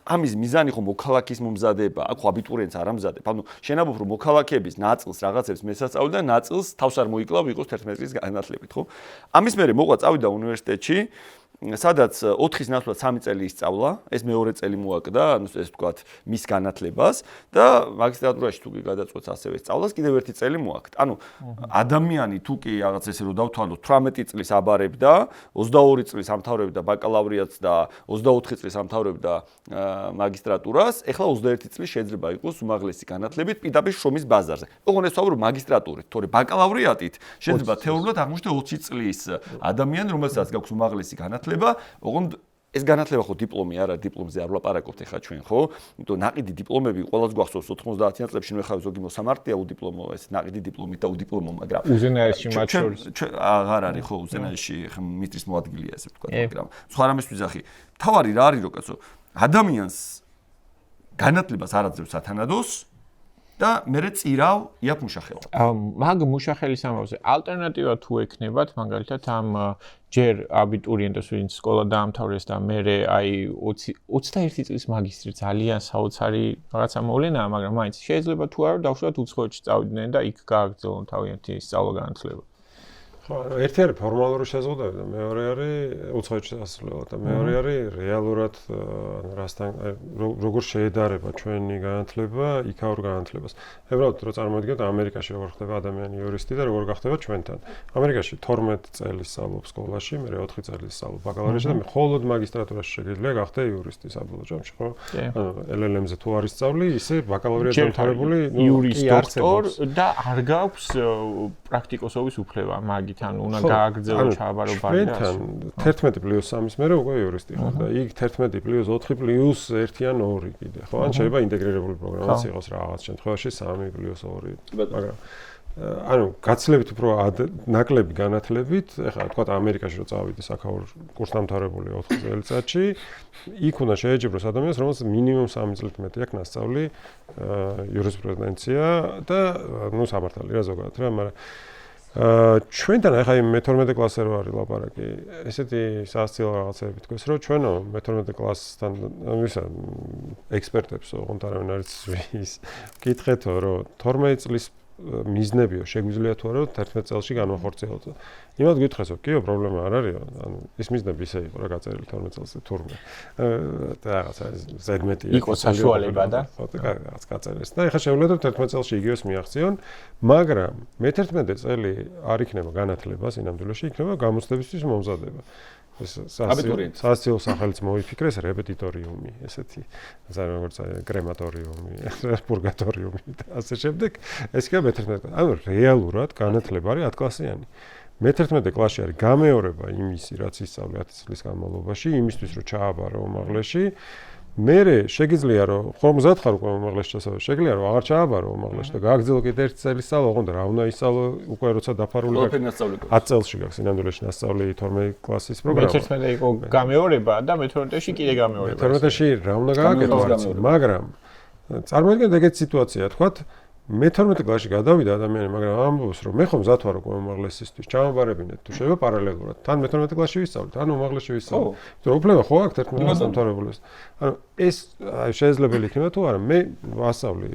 ამის მიზანი ხო მოქალაქის მომზადება, აქ ხო აბიტურიენტს არ ამზადებ. ანუ შენაბობ რომ მოქალაქეების ნაწილს რაღაცებს მესაწავლი და ნაწილს თავს არ მოიკლავ იყოს 11 წლის განათლებით, ხო? ამის მერე მოყვა წავიდა უნივერსიტეტში, სადაც 4-ის ნაცვლად 3 წელი ისწავლა, ეს მეორე წელი მოაკდა, ანუ ეს ვთქვათ, მის განათლებას და მაგისტრატურაში თუ კი გადაწყვეტს ასევე სწავლას, კიდევ ერთი წელი მოაკდა. ანუ ადამიანი თუ კი რაღაც ესე რომ დავთვალოთ 18 წლის აბარებდა, 22 წლის ამთავრებდა ბაკალავრიატს და 24 წლის ამთავრებდა მაგისტრატურას, ეხლა 21 წლის შეიძლება იყოს უმაღლესი განათლებით პირდაპირ შრომის ბაზარზე. ოღონდ ეს ვთქვათ, მაგისტრატურით, თორე ბაკალავრიატით შეიძლება თეორიულად აღმოჩნდეს 20 წლის ადამიანი, რომელსაც გაქვს უმაღლესი განათლება, ოღონდ ეს განათლება ხო დიპლომი არა, დიპლომზე არ ვლაპარაკობთ ეხლა ჩვენ, ხო? იმიტომ ნაყიდი დიპლომები ყველას გვახსოვს 90-იან წლებში, ნუ ეხლა ზოგი მოსამართია უდიპლომო, ეს ნაყიდი დიპლომი და უდიპლომო, მაგრამ უზენაესში მათ შორის აღარ არის ხო უზენაესში ხა მიტრის მოადგილეა ესე ვთქვათ, მაგრამ სხვა რამეს ვიზახი. თავარი რა არის რო კაცო? ადამიანს განათლებას არ აძლევს სათანადოს და მერე წირავ იაფ მუშახელს. მაგ მუშახელის ამბავზე ალტერნატივა თუ ექნებათ, მაგალითად ამ ჯერ აბიტურიენტებს ვინც სკოლა დაამთავრეს და მერე აი 21 წლის მაგისტრი ძალიან საოცარი რაღაცა მოვლენაა, მაგრამ მაინც შეიძლება თუ არა დავშვათ უცხოეთში წავიდნენ და იქ გააგრძელონ თავიანთი სწავლა განათლება. ხო, ერთი არის ფორმალური შეზღუდვები და მეორე არის უცხოეთში დასასრულება და მეორე არის რეალურად რასთან როგორ შეედარება ჩვენი განათლება იქაურ განათლებას. უბრალოდ რო წარმოვიდგინოთ ამერიკაში როგორ ხდება ადამიანი იურისტი და როგორ გახდება ჩვენთან. ამერიკაში 12 წელი სწავლობს სკოლაში, მე 4 წელი სწავლობ ბაკალავრიაში და მე მხოლოდ მაგისტრატურაში შეგიძლია გახდე იურისტი საბოლოო ჯამში, ხო? ანუ LLM-ზე თუ არ ისწავლი, ისე ბაკალავრიატი დამთავრებული იურის დოქტორ და არ გაქვს პრაქტიკოსობის უფლება მაგ თან უნდა გააგრძელო ჩააბარო ბარი და 11+3-ის მერე უკვე იურისტი ხარ და იქ 11+4+1 ან 2 კიდე ხო ან შეიძლება ინტეგრირებული პროგრამაც იყოს რაღაც შემთხვევაში 3+2 მაგრამ ანუ გაცილებით უფრო ნაკლები განათლებით ეხლა თქვა ამერიკაში რო წავიდე საქაურ კურსდამთავრებული 4 წელიწადში იქ უნდა შეეჯიბროს ადამიანს რომელსაც მინიმუმ 3 წლით მეტი აქვს ნასწავლი იურისპრუდენცია და ნუ სამართალი რა ზოგადად რა მაგრამ ჩვენთან ახლა მე-12 კლასზე რო არის ლაპარაკი, ესეთი სასწავლო რაღაცები თქოს, რომ ჩვენო მე-12 კლასთან ვისა ექსპერტებს ოღონდ არავინ არის ვის. გითხეთო, რომ 12 წლის მიზნებიო, შეგვიძლია თუ არა 11 წელში განვახორციელოთ. იმად გითხრას, რომ კიო, პრობლემა არ არის, ანუ ის მიზნები ისე იყო რა გაწერილი 12 წელზე თურმე. და რაღაცა ზედმეტი იყო საშუალება და რაღაც გაწერეს. და ეხლა შეგვიძლია 11 წელში იგივეს მიაღწიონ, მაგრამ მე-11 წელი არ იქნება განათლება, სინამდვილეში იქნება გამოცდებისთვის მომზადება. სასწავლო სახელიც მოიფიქრეს რეპეტიტორიუმი, ესეთი, როგორც კრემატორიუმი, პურგატორიუმი და ასე შემდეგ. ეს იქნება მე-11. ანუ რეალურად განათლება არის 10 კლასიანი. მე-11 კლასში არის გამეორება იმისი, რაც ისწავლე 10 წლის განმავლობაში, იმისთვის რომ ჩააბარო უმაღლესში. მერე შეგიძლია რომ ხო მზად ხარ უკვე უმაღლესში ჩასავალ, შეგიძლია რომ აღარ ჩააბარო უმაღლესში და გააგრძელო კიდე 1 წელი სწავლა, ოღონდ რა უნდა ისწავლო უკვე როცა დაფარული გაქვს 10 წელში გაქვს სინამდვილეში ნასწავლი 12 კლასის პროგრამა. მე-11 იყო გამეორება და მე-12-ში კიდე გამეორება. მე-12-ში რა უნდა გააკეთო, მაგრამ წარმოიდგინეთ ეგეთი სიტუაცია, თქვათ მე-12 კლასში გადავიდა ადამიანი, მაგრამ ამბობს, რომ მე ხომ მზად ვარ უკვე უმაღლესისთვის, ჩამაბარებინეთ, თუ შეიძლება პარალელურად. თან მე-12 კლასში ვისწავლეთ, თან უმაღლესში ვისწავლეთ. იმიტომ რომ უფლება ხო აქვს 11 კლასს დამთავრებულს. ანუ ეს შესაძლებელი იქნება თუ არა, მე ვასწავლი,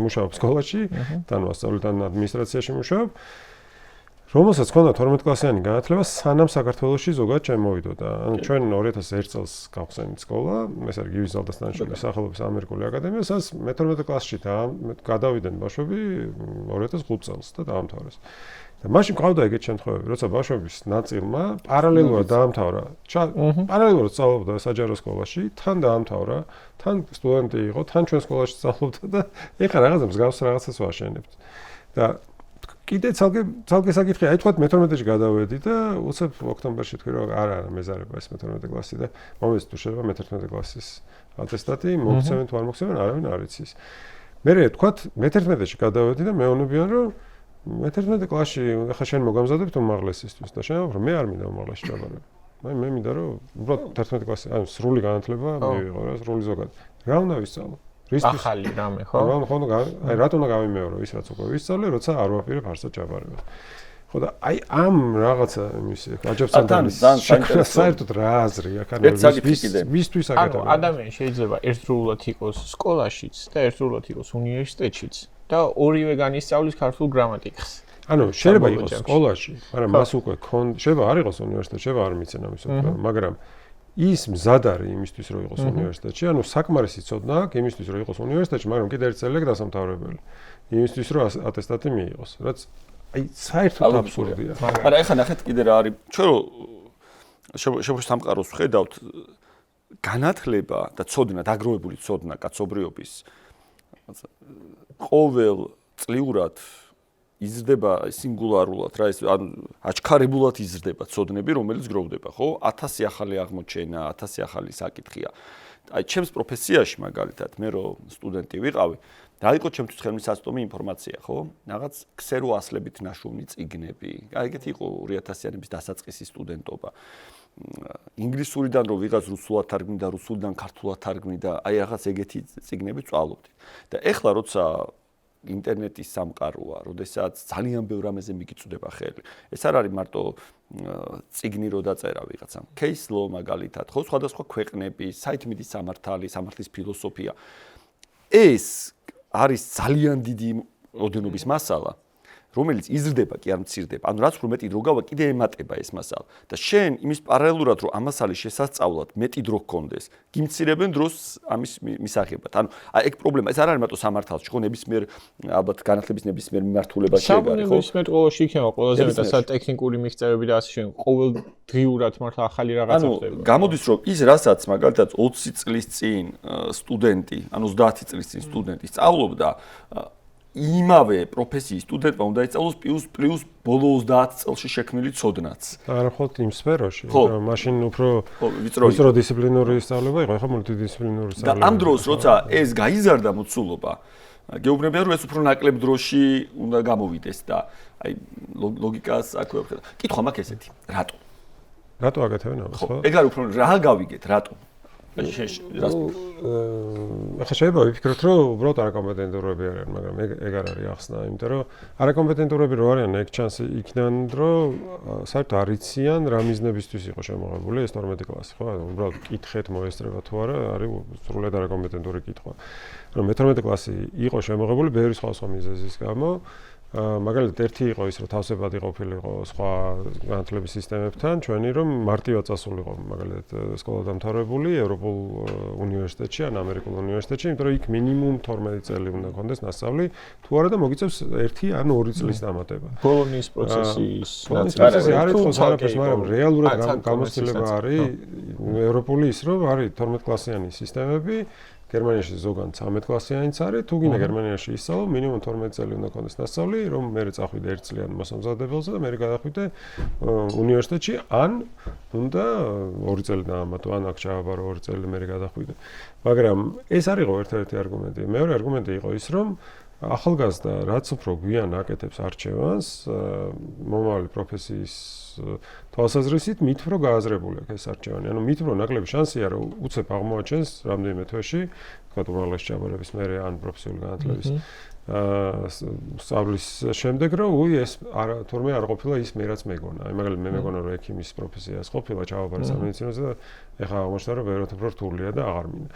მუშაობ სკოლაში, თან ვასწავლი, თან ადმინისტრაციაში მუშაობ. რომელსაც ჰქონდა 12 კლასიანი განათლება, სანამ საქართველოში ზოგადად შემოვიდოდა. ანუ ჩვენ 2001 წელს გავხსენით სკოლა, ეს არის გივის ზალდასტანიშვილის სახელობის ამერიკული აკადემია, სადაც მე-12 კლასში გადავიდნენ ბავშვები 2005 წელს და დაამთავრეს. და მაშინ ყავდა ეგეთ შემთხვევები, როცა ბავშვების ნაწილმა პარალელურად დაამთავრა, პარალელურად სწავლობდა საჯარო სკოლაში, თან დაამთავრა, თან სტუდენტი იყო, თან ჩვენ სკოლაში სწავლობდა და ეხლა რაღაცა მსგავს რაღაცას ვაშენებთ. და კიდე ცალკე საკითხია, აი თქვათ მე-12-ში გადავედი და უცებ ოქტომბერში თქვი რომ არა მეზარება ეს მე-12 კლასი და მომეც თუ შეიძლება მე-11 კლასის ატესტატი, მოგცემენ თუ არ მოგცემენ, არავინ არ იცის. მე თქვათ მე-11-ში გადავედი და მეუბნებიან რომ მე-11 კლასში ახლა შენ მოგამზადებთ უმაღლესისთვის და შენ რომ მე არ მინდა უმაღლესში ჩაბარებ. მე მინდა რომ უბრალოდ 11 კლასი, ანუ სრული განათლება მივიღო რა, სრული ზოგადად. რა უნდა ვისწავლო? ახალი რამე ხო? აი რატომ უნდა გავიმეორო ის რაც უკვე ვისწავლე, როცა არ ვაპირებ არსად ჩაბარებას. ხო და აი ამ რაღაცა იმისი აჯობსანდანის საერთოდ რა აზრი აქ ანუ ვისთვის აკეთებ? ანუ ადამიანი შეიძლება ერთდროულად იყოს სკოლაშიც და ერთდროულად იყოს უნივერსიტეტშიც და ორივე განისწავლის ქართულ გრამატიკას. ანუ შეიძლება იყოს სკოლაში, მაგრამ მას უკვე შეიძლება არ იყოს უნივერსიტეტში, შეიძლება არ მიცენ ამის უკვე, მაგრამ ის მზად არის იმისთვის რომ იყოს უნივერსიტეტში, ანუ საკმარისი ცოდნა აქვს იმისთვის რომ იყოს უნივერსიტეტში, მაგრამ კიდე ერთ წელი აქვს დასამთავრებელი. იმისთვის რომ ატესტატი მიიღოს, რაც აი საერთოდ აბსურდია. მაგრამ ეხლა ნახეთ კიდე რა არის, ჩვენ რომ სამყაროს ვხედავთ, განათლება და ცოდნა, დაგროვებული ცოდნა კაცობრიობის ყოველ წლიურად იზრდება სინგულარულად რა ეს ანუ აჩქარებულად იზრდება ცოდნები რომელიც გროვდება ხო 1000 ახალი აღმოჩენა 1000 ახალი საკითხია აი ჩემს პროფესიაში მაგალითად მე რომ სტუდენტი ვიყავი რა იყო ჩემთვის ხელმისაწვდომი ინფორმაცია ხო რაღაც ქსეროასლებით ნაშოვნი წიგნები აი ეგეთი იყო 2000-იანების დასაწყისი სტუდენტობა ინგლისურიდან რომ ვიღაც რუსულად თარგმნიდა რუსულიდან ქართულად თარგმნიდა აი რაღაც ეგეთი წიგნები წვალობდი და ეხლა როცა ინტერნეტის სამყაროა, როდესაც ძალიან ბევრ რამეზე მიგიწვდება ხელი. ეს არ არის მარტო წიგნი რო დაწერა ვიღაცამ. Case law მაგალითად, ხო, სხვადასხვა ქვეყნები, საითმიდის სამართალი, სამართლის ფილოსოფია. ეს არის ძალიან დიდი ოდენობის მასალა, რომელიც იზრდება კი არ მცირდება. ანუ რაც უფრო მეტი დრო გავა, კიდე ემატება ეს მასალა. და შენ იმის პარალელურად რომ ამ მასალის შესასწავლად მეტი დრო გქონდეს, გიმცირებენ დროს ამის მისაღებად. ანუ აი ეგ პრობლემა, ეს არ არის მარტო სამართალში, ხო, ნებისმიერ ალბათ განათლების ნებისმიერ მიმართულებაში ეგ არის, ხო? ნებისმიერ სკოლაში იქნება ყველაზე მეტად ტექნიკური მიღწევები და ასე შენ ყოველდღიურად მართლა ახალი რაღაცა ხდება. ანუ გამოდის რომ ის რასაც მაგალითად 20 წლის წინ სტუდენტი, ანუ 30 წლის წინ სტუდენტი სწავლობდა იმავე პროფესიის სტუდენტმა უნდა ისწავლოს პლუს ბოლო 30 წელში შექმნილი ცოდნაც. არა ხოლმე იმ სფეროში, მაშინ უფრო ვიწრო დისციპლინური სწავლება იყო, ხო მულტიდისციპლინური სწავლება. და ამ დროს როცა ეს გაიზარდა მოცულობა, გეუბნებიან რომ ეს უფრო ნაკლებ დროში უნდა გამოვიდეს და აი ლოგიკას აქვე ვხედავ. კითხვა მაქვს ესეთი, რატო? რატო აკეთებენ ამას, ხო? ეგ არის უფრო რა გავიგეთ, რატო? ახლა შეიძლება ვიფიქროთ, რომ უბრალოდ არაკომპეტენტურები არიან, მაგრამ ეგ არ არის ახსნა, იმიტომ რომ არაკომპეტენტურები რო არიან, ეგ ჩანს იქიდან, რომ საერთოდ არ იციან რა მიზნებისთვის იყო შემოღებული ეს 12 კლასი, ხო? უბრალოდ კითხეთ მოესწრება თუ არა, არის სრულად არაკომპეტენტური კითხვა. რომ მე-12 კლასი იყო შემოღებული ბევრი სხვა მიზეზის გამო, მაგალითად ერთი იყო ის რომ თავსებადი ყოფილიყო სხვა განათლების სისტემებთან ჩვენი რომ მარტივად წასულიყო მაგალითად სკოლა დამთავრებული ევროპულ უნივერსიტეტში ან ამერიკულ უნივერსიტეტში იმიტომ რომ იქ მინიმუმ 12 წელი უნდა კონდეს მასწავლი თუ არა და მოგიწევს 1 ან 2 წლის დამატება ბოლონიის პროცესის ნაწილი არის თქოს არაფერს მაგრამ რეალურად გამოცდილება არის ევროპული ის რომ არის 12 კლასიანი სისტემები გერმანიაში ზოგან 13 კლასიანიც არის, თუ გინდა გერმანიაში ისწავლო, მინიმუმ 12 წელი უნდა კონდეს მასწავლი, რომ მე წახვიდე 1 წლიან მოსამზადებელზე და მე გადახვიდე უნივერსიტეტში, ან უნდა 2 წელი დაამატო, ან აქ ჩააბარო 2 წელი მე გადახვიდე. მაგრამ ეს არ იყო ერთ-ერთი არგუმენტი. მეორე არგუმენტი იყო ის, რომ ახალგაზრდა რაც უფრო გვიან აკეთებს არჩევანს, მომავალი პროფესიის თვალსაზრისით მით უფრო გააზრებული აქვს ეს არჩევანი. ანუ მით უფრო ნაკლები შანსია რომ უცებ აღმოაჩენს რამდენიმე თვეში, თქვათ უმაღლესი ჩაბარების მერე ან პროფესიული განათლების სწავლის შემდეგ რომ ეს თორმე არ ყოფილა ის მე რაც მეგონა. აი მაგალითად მე მეგონა რომ ექიმის პროფესიას ყოფილა ჩავაბარე სამედიცინოზე და ეხლა აღმოჩნდა რომ ვეროთ უფრო რთულია და აღარ მინდა.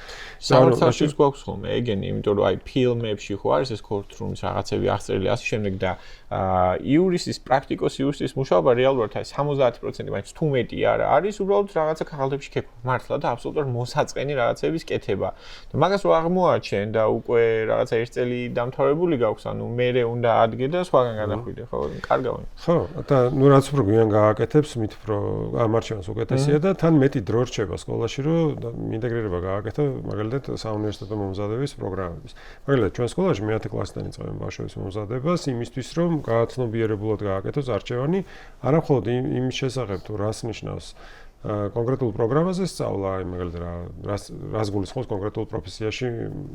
სამართალშიც გვაქვს ხოლმე ეგენი, იმიტომ რომ აი ფილმებში ხო არის ეს courtrooms რაღაცები აღწერილი ასე შემდეგ და იურისტის პრაქტიკოს იურისტის მუშაობა რეალურად აი 70% მაინც თუ მეტი არა არის უბრალოდ რაღაცა ქაღალდებში ქეფა მართლა და აბსოლუტურად მოსაწყენი რაღაცების კეთება. და მაგას რო აღმოაჩენ და უკვე რაღაცა 1 წელი დამთავრებული გაქვს, ანუ მერე უნდა ადგე და სხვაგან გადახვიდე, ხო? კარგავენ. ხო, და ნუ რაც უფრო გვიან გააკეთებს, მით უფრო ამარჩევანს უკეთესია და თან მეტი დრო რჩება სკოლაში, რომ ინტეგრირება გააკეთო, მაგალითად საუნივერსიტეტო მომზადების პროგრამების. მაგალითად ჩვენ სკოლაში მე-10 კლასიდან იწყებენ ბავშვების მომზადებას იმისთვის, რომ გააცნობიერებულად გააკეთოს არჩევანი, არა მხოლოდ იმის შესახებ თუ რას ნიშნავს კონკრეტულ პროგრამაზე სწავლა, აი მაგალითად რას გულისხმობს კონკრეტულ პროფესიაში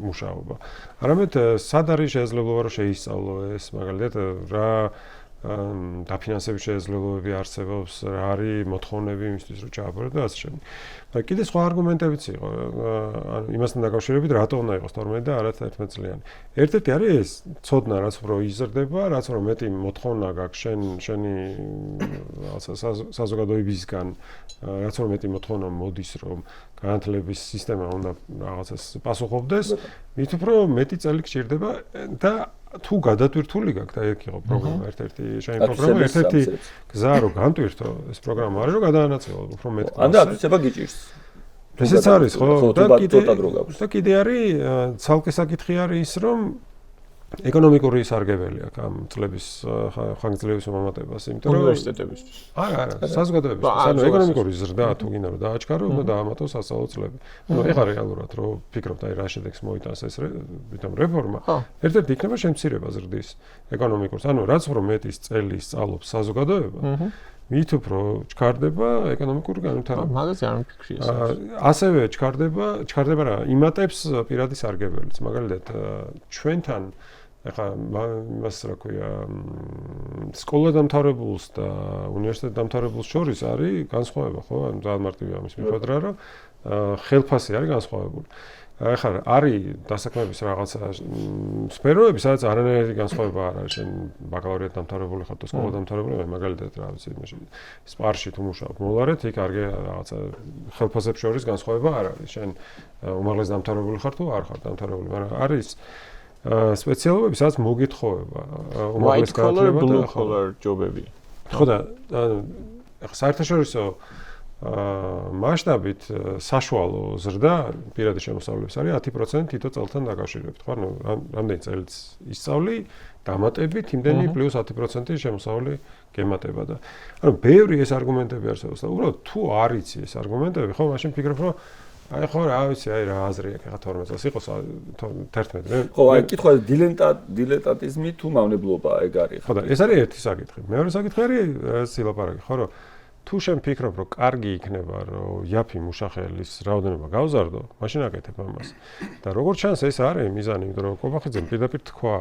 მუშაობა. არამედ სად არის შესაძლებლობა რომ შეისწავლო ეს, მაგალითად რა დაფინანსების შესაძლებლობები არსებობს, რა არის მოთხოვნები იმისთვის რომ ჩააბარო და ასე შემდეგ. მაგრამ კიდე სხვა არგუმენტებიც იყო, ანუ იმასთან დაკავშირებით რატო უნდა იყოს 12 და არა 11 წლიანი. ერთ-ერთი არის ეს ცოდნა, რაც უფრო იზრდება, რაც უფრო მეტი მოთხოვნა გაქვს შენი საზოგადოებისგან, რაც უფრო მეტი მოთხოვნა მოდის, რომ განათლების სისტემა უნდა რაღაცას პასუხობდეს, მით უფრო მეტი წელი გჭირდება და თუ გადატვირთული გაქვს, აი ეგ იყო პროგრამა, ერთ-ერთი შენი პროგრამა, ერთ-ერთი გზა რომ განტვირთო ეს პროგრამა არის, რომ გადაანაწილო უფრო მეტ კლასს. ან და აწესება გიჭირს. ესეც არის, ხო? და კიდე არის ცალკე საკითხი არის ის, რომ ეკონომიკური სარგებელი აქვს ამ წლების ხანგრძლივობის მომატებას, იმიტომ რომ უნივერსიტეტებისთვის. არა, საზოგადოებისთვის. ანუ ეკონომიკური ზრდა თუ გინდა რომ დააჩქარო, უნდა დაამატოს სასწავლო წლები. ანუ ეხლა რეალურად რო ფიქრობთ, აი რა შედეგს მოიტანს ეს თვითონ რეფორმა, ერთ-ერთი იქნება შემცირება ზრდის ეკონომიკურს. ანუ რაც უფრო მეტი წელი სწავლობს საზოგადოება, მით უფრო ჩქარდება ეკონომიკური განვითარება. მაგაზე არ მიფიქრი ეს. ასევე ჩქარდება რა, იმატებს პირადი სარგებელიც. მაგალითად, ჩვენთან ეხლა მას რა ქვია, სკოლა დამთავრებულს და უნივერსიტეტ დამთავრებულს შორის არის განსხვავება, ხო? ანუ ძალიან მარტივია ამის მიხედვით, რომ ხელფასი არის განსხვავებული. ეხლა არის დასაქმების რაღაცა სფეროები, სადაც არანაირი განსხვავება არ არის. შენ ბაკალავრიატ დამთავრებული ხარ და სკოლა დამთავრებული, მაგალითად რა ვიცი, სპარში თუ მუშაობ მოლარეთ, იქ არ რაღაცა ხელფასებს შორის განსხვავება არ არის. შენ უმაღლეს დამთავრებული ხარ თუ არ ხარ დამთავრებული, მაგრამ არის სპეციალობები, სადაც მოგეთხოვება უმაღლეს განათლება და blue collar ჯობები. ხო და საერთაშორისო მასშტაბით საშუალო ზრდა პირადი შემოსავლების არის 10% თითო წელთან დაკავშირებით. ხო, ანუ რამდენი წელიც ისწავლი, დამატებით იმდენი პლუს 10% შემოსავლი გემატება და ანუ ბევრი ეს არგუმენტები არსებობს და უბრალოდ თუ არ იცი ეს არგუმენტები, ხო, მაშინ ფიქრობ, რომ აი ხო რა ვიცი, აი რა აზრი აქვს ახლა 12 წელს იყოს 11. ხო, აი კითხვა დილეტანტიზმი თუ მავნებლობაა ეგ არის. ხო და ეს არის ერთი საკითხი. მეორე საკითხი არის სილაპარაკი, ხო რომ თუ შენ ფიქრობ, რომ კარგი იქნება, რომ იაფი მუშახელის რაოდენობა გავზარდო, მაშინ აკეთებ ამას. და როგორც ჩანს, ეს არის მიზანი, იმიტომ რომ კობახიძემ პირდაპირ თქვა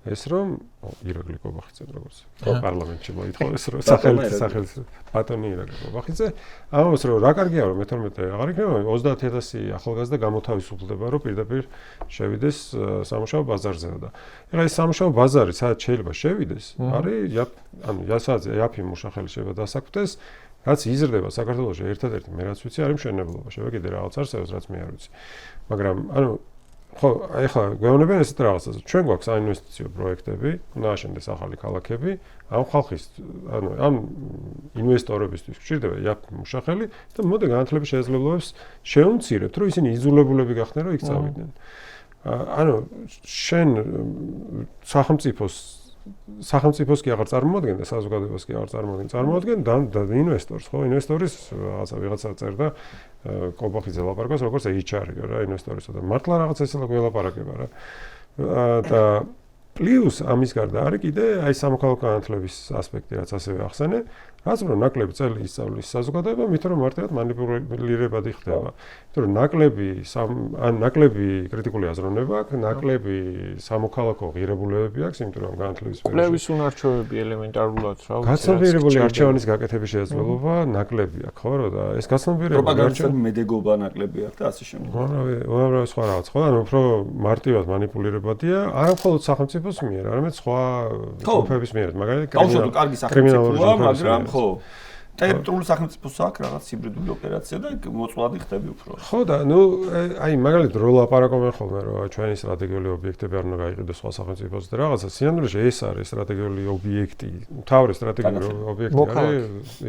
ეს რომ ირაკლი კობახიძე როგორც პარლამენტში მოითხოვეს, რომ სახელის ბატონი ირაკლი კობახიძე, ამას რომ რა კარგია რომ მე-12 აღარ იქნება, 30000 ახალგაზრდა გამოთავისუფლდება, რომ პირდაპირ შევიდეს სამუშაო ბაზარზე და ეხლა ეს სამუშაო ბაზარი სადაც შეიძლება შევიდეს, არის ანუ სადაც იაფი მუშახელი შეიძლება დასაქმდეს, რაც იზრდება საქართველოში ერთადერთი მე რაც ვიცი არის მშენებლობა. შეიძლება კიდე რაღაც არსებობს, რაც მე არ ვიცი. მაგრამ ანუ ხო, ეხლა გვეუბნებიან ესეთ რაღაცას. ჩვენ გვაქვს საინვესტიციო პროექტები, უნდა აშენდეს ახალი ქალაქები, ამ ხალხის, ამ ინვესტორებისთვის გჭირდება იაფ მუშახელი და მოდი განათლების შესაძლებლობებს შეუმცირებთ, რომ ისინი იძულებულები გახდნენ, რომ იქ წავიდნენ. შენ სახელმწიფოს კი აღარ წარმოადგენ და საზოგადოებას კი აღარ წარმოადგენ და ინვესტორს, ხო? ინვესტორის ვიღაცა წერდა კობახიძე ლაპარაკობს როგორც HR-ი რა, ინვესტორისა და მართლა რაღაც ესელა გველაპარაკება რა. და პლუს ამის გარდა არის კიდე აი სამოქალაქო განათლების ასპექტი, რაც ასევე ახსენე, რაც რომ ნაკლები წელი ისწავლის საზოგადოება, მით რომ მარტივად მანიპულირებადი ხდება. იმიტომ რომ ნაკლები კრიტიკული აზროვნება აქვს, ნაკლები სამოქალაქო ღირებულებები აქვს, იმიტომ რომ განათლების სფეროში კვლევის უნარჩვევები ელემენტარულად რა ვიცი. გაცნობიერებული არჩევანის გაკეთების შესაძლებლობა ნაკლები აქვს, ხო რა და ეს გაცნობიერებული პროპაგანდისტები მედეგობა ნაკლები აქვს და ასე შემდეგ. უამრავი სხვა რაღაც, ხო? ანუ უფრო მარტივად მანიპულირებადია, არა მხოლოდ სახელმწიფოს მიერ, არამედ სხვა ჯგუფების მიერ, მაგალითად კარგი სახელმწიფოა, მაგრამ ხო ტერიტორიული სახელმწიფოს აქვს რაღაც ჰიბრიდული ოპერაცია და მოწყვლადი ხდები უფრო. ხო და აი მაგალითად რო ლაპარაკობენ ხოლმე რომ ჩვენი სტრატეგიული ობიექტები არ უნდა გაიყიდოს სხვა სახელმწიფოს და რაღაცა სინამდვილეში ეს არის სტრატეგიული ობიექტი, მთავარი სტრატეგიული ობიექტი არის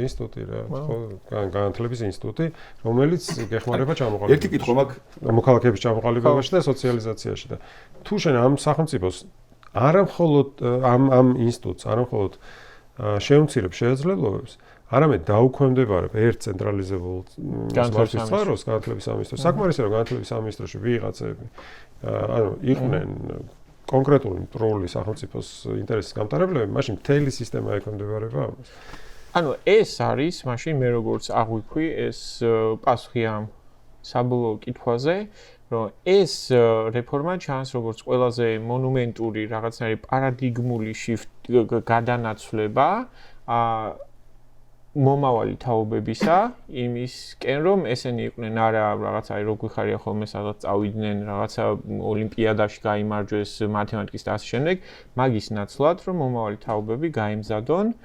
ინსტიტუტი რა, ხო, განათლების ინსტიტუტი, რომელიც გეხმარება ჩამოყალიბებაში. ერთი კითხვა მაქვს მოქალაქეების ჩამოყალიბებაში და სოციალიზაციაში და თუ შენ ამ სახელმწიფოს არა მხოლოდ ამ ინსტიტუტს, არა მხოლოდ შეუმცირებ შესაძლებლობებს, არამედ დაუქვემდებარებ ერთ ცენტრალიზებულ განათლების წყაროს, განათლების სამინისტროს. საკმარისია რომ განათლების სამინისტროში ვიღაცები იყვნენ კონკრეტული მტრული სახელმწიფოს ინტერესის გამტარებლები, მაშინ მთელი სისტემა ექვემდებარება ამას. ანუ ეს არის მაშინ მე როგორც აღვიქვი ეს პასუხი ამ საბოლოო კითხვაზე, რომ ეს რეფორმა ჩანს როგორც ყველაზე მონუმენტური რაღაცნაირი პარადიგმული გადანაცვლება მომავალი თაობებისა იმისკენ რომ ესენი იყვნენ არა რაღაცა რო გვიხარია ხოლმე სადაც წავიდნენ რაღაცა ოლიმპიადაში გაიმარჯვეს მათემატიკის და ასე შემდეგ მაგის ნაცვლად რომ მომავალი თაობები გაემზადონ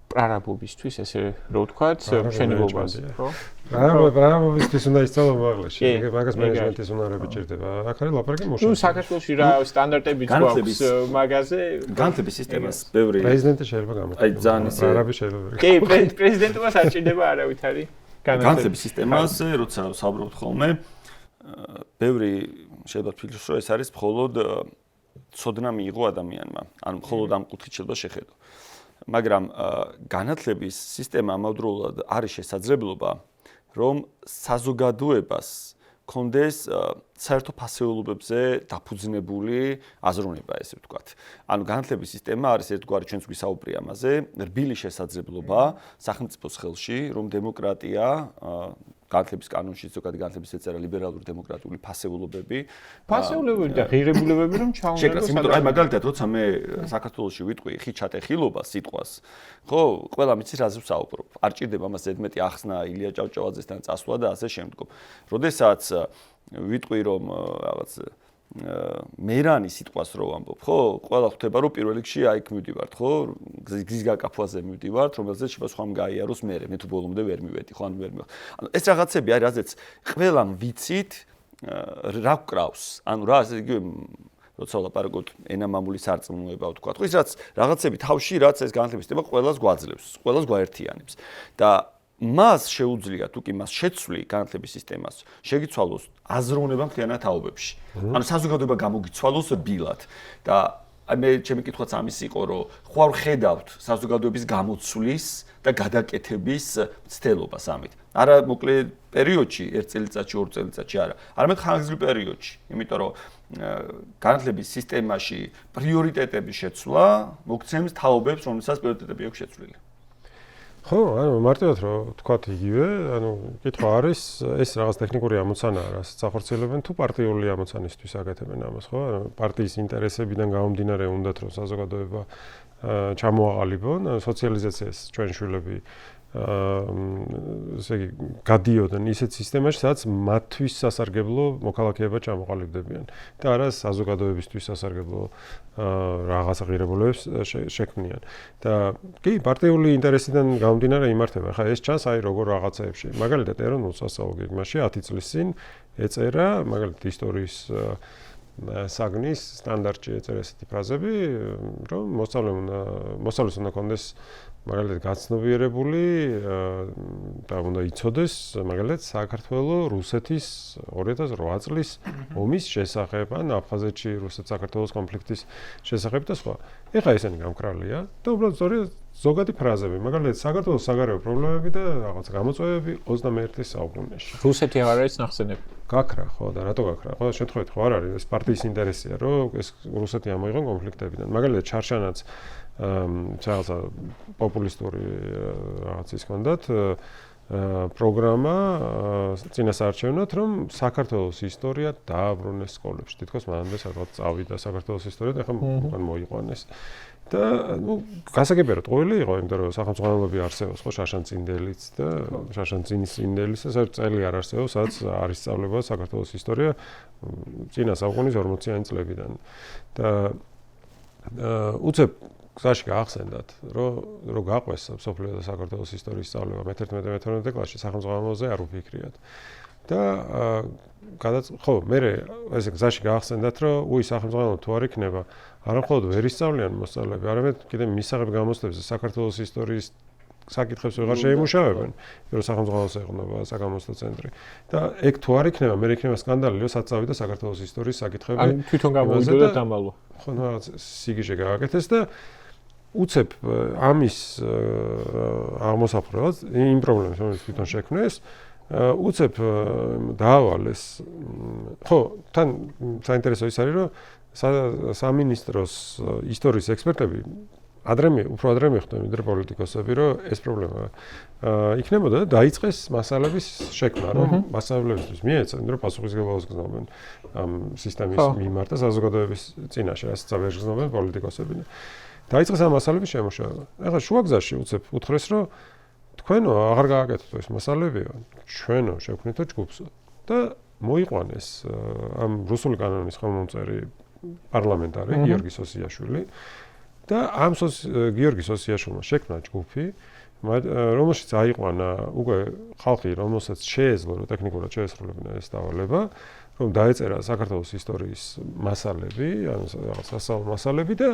პრარაბობისთვის ესე რო ვთქვათ მშენებლობაზე ხო პრარაბობისთვის უნდა ისწავლო მაღლაში მაგას მენეჯმენტის უნარები ჭირდება აქ არის ლაპარაკი მუშაობა ნუ საქართველოში რა სტანდარტები გვაქვს მაგაზე განათლების სისტემას ბევრი პრეზიდენტი შეიძლება გამოყენოს აი ძალიან ისე პრარაბი შეიძლება კი პრეზიდენტობას არ ჭირდება არავით არის განათლების სისტემაზე როცა საუბრობთ ხოლმე ბევრი შეიძლება თვითონ რომ ეს არის მხოლოდ ცოდნა მიიღო ადამიანმა ან მხოლოდ ამ კუთხით შეიძლება შეხედო მაგრამ განათლების სისტემა ამავდროულად არის შესაძლებლობა რომ საზოგადოებას კონდეს საერთო ფასეულობებზე დაფუძნებული აზროვნება ესე ვთქვათ. ანუ განათლების სისტემა არის ერთგვარი ჩვენც გვისაუბრია ამაზე, რბილი შესაძლებლობა სახელმწიფოს ხელში, რომ დემოკრატია განათლების კანონში ზოგადი განათლების ეწერა ლიბერალური დემოკრატიული ფასეულობები და ღირებულებები რომ ჩაუნერგოს. იმიტომ აი მაგალითად როცა მე საქართველოში ვიტყვი ხიჩატეხილობა სიტყვას, ხო, ყველა მიცის რაზე ვსაუბრობ. არ ჭირდება მას ზედმეტი ახსნა ილია ჭავჭავაძესთან წასვლა და ასე შემდგომ. როდესაც ვიტყვი რომ რაღაც მერანი სიტყვას რო ვამბობ, ხო? ყველა ხვდება რომ პირველ რიგში აი იქ მივდივართ, ხო? გზის გაკაფვაზე მივდივართ, რომელზეც შეიძლება სხვამ გაიაროს მე თუ ბოლომდე ვერ მივედი, ხო? ანუ ვერ მივ. ანუ ეს რაღაცები არის, რაზეც ყველამ ვიცით რა გვკრავს. ანუ რა ასე იგივე როცა ლაპარაკობთ ენამამული სარწმუნოება ვთქვათ, ხო? ის რაც რაღაცები თავში რაც ეს განათლების სისტემა ყველას გვაძლევს, ყველას გვაერთიანებს. და მას შეუძლია თუ კი მას შეცვლი განათლების სისტემას შეგიცვალოს აზროვნება მთლიანად თაობებში. ანუ საზოგადოება გამოგიცვალოს რბილად და აი მე ჩემი კითხვაც ამის იყო რომ ხوار ხედავთ საზოგადოების გამოცვლის და გადაკეთების ცდელობას ამით. არა მოკლე პერიოდში, 1 წელიწადში, 2 წელიწადში არა, არამედ ხანგრძლივ პერიოდში. იმიტომ რომ განათლების სისტემაში პრიორიტეტების შეცვლა მოგცემს თაობებს, რომელსაც პრიორიტეტები აქვს შეცვლილი. ხო, ანუ მარტივად რომ ვთქვათ იგივე, ანუ კითხვა არის, ეს რაღაც ტექნიკური ამოცანაა, რასაც ახორციელებენ თუ პარტიული ამოცანისთვის აკეთებენ ამას, ხო? ანუ პარტიის ინტერესებიდან გამომდინარე უნდათ რომ საზოგადოება ჩამოაყალიბონ, სოციალიზაციას ჩვენ შვილები ესე იგი გადიოდნენ ისეთ სისტემაში, სადაც მათთვის სასარგებლო მოქალაქეება ჩამოყალიბდებიან და არა საზოგადოებისთვის სასარგებლო რაღაც ღირებულებებს შექმნიან. და კი, პარტიული ინტერესიდან გამომდინარე იმართება. ხა ეს ჩანს აი როგორ რაღაცეებში. მაგალითად, ეროვნულ სასწავლო გეგმაში 10 წლის წინ ეწერა, მაგალითად ისტორიის საგნის სტანდარტში ეწერა ესეთი ფრაზები, რომ მოსწავლეს უნდა კონდეს მაგალითად გაცნობიერებული და უნდა იცოდეს მაგალითად საქართველოს რუსეთის 2008 წლის ომის შესახებ ან აფხაზეთში რუსეთ-საქართველოს კონფლიქტის შესახებ და სხვა. ეხლა ესენი გამკრალია და უბრალოდ სწორედ ზოგადი ფრაზები, მაგალითად საქართველოს საგარეო პრობლემები და რაღაც გამოწვევები 21 საუკუნეში. რუსეთი აღარ არის ნახსენები. გაქრა ხო და რატო გაქრა? ყველა შემთხვევით ხო არ არის ეს პარტიის ინტერესია, რომ ეს რუსეთი ამოიღონ კონფლიქტებიდან. მაგალითად ჩარშანაც რაღაცა პოპულისტური რაღაცის ჰქონდათ პროგრამა წინასაარჩევნოდ, რომ საქართველოს ისტორია დააბრუნეს სკოლებში. თითქოს მანამდე სადღაც წავიდა საქართველოს ისტორია და ახლა უკან მოიყვანეს. და გასაგებია რომ ტყუილი იყო, იმიტომ რომ სახელმწიფოები არსებობს ხო შაშანწინდელიც და შაშანწინდელის და წელი არ არსებობს, სადაც არის სწავლება საქართველოს ისტორია წინა საუკუნის 40-იანი წლებიდან. და უცებ გზაში გაახსენდათ, რომ გაყვეს სოფლიო და საქართველოს ისტორიის სწავლება მე-11-მე-12 კლასში სახელმწიფოზე არ უფიქრიათ. და ხო, მე ესე გზაში გაახსენდათ, რომ სახელმწიფო თუ არ იქნება, არა მხოლოდ ვერ ისწავლიან მოსწავლეები, არამედ კიდე მისაღებ გამოცდებზე საქართველოს ისტორიის საკითხებს ვეღარ შეიმუშავებენ, რომ სახელმწიფოზე ეყნება საგამოცდო ცენტრი. და ეგ თუ არ იქნება, მე იქნება სკანდალი, რომ საწავიდა საქართველოს ისტორიის საკითხები. ან თვითონ გამოვიდა და დამალვა. ხო, რაღაც სიგიჟე გააკეთეს და უცებ ამის აღმოსაფრულად იმ პრობლემებს, რომელიც თვითონ შექმნეს, უცებ დაავალეს. ხო, თან საინტერესო ის არის, რომ სამინისტროს ისტორიის ექსპერტები უფრო ადრე მიხვდნენ ვიდრე პოლიტიკოსები, რომ ეს პრობლემა იქნებოდა და დაიწყეს მასალების შექმნა, რომ მასალებისთვის მიეცენ, რომ პასუხისმგებლობას გრძნობენ ამ სისტემის მიმართ და საზოგადოების წინაშე, რასაც ვერ გრძნობენ პოლიტიკოსები. დაიწყეს ამ მასალების შემუშავება. ეხლა შუაგზაში უცებ უთხრეს, რომ თქვენო აღარ გააკეთოთ ეს მასალებიო, ჩვენო შევქმნითო ჯგუფსო და მოიყვანეს ამ რუსული კანონის ხელმომწერი პარლამენტარი გიორგი სოსიაშვილი და ამ გიორგი სოსიაშვილმა შექმნა ჯგუფი, რომელშიც აიყვანა უკვე ხალხი, რომელსაც შეეძლო რომ ტექნიკურად შეესრულებინა ეს დავალება, რომ დაეწერა საქართველოს ისტორიის მასალები, ანუ რაღაც სასწავლო მასალები და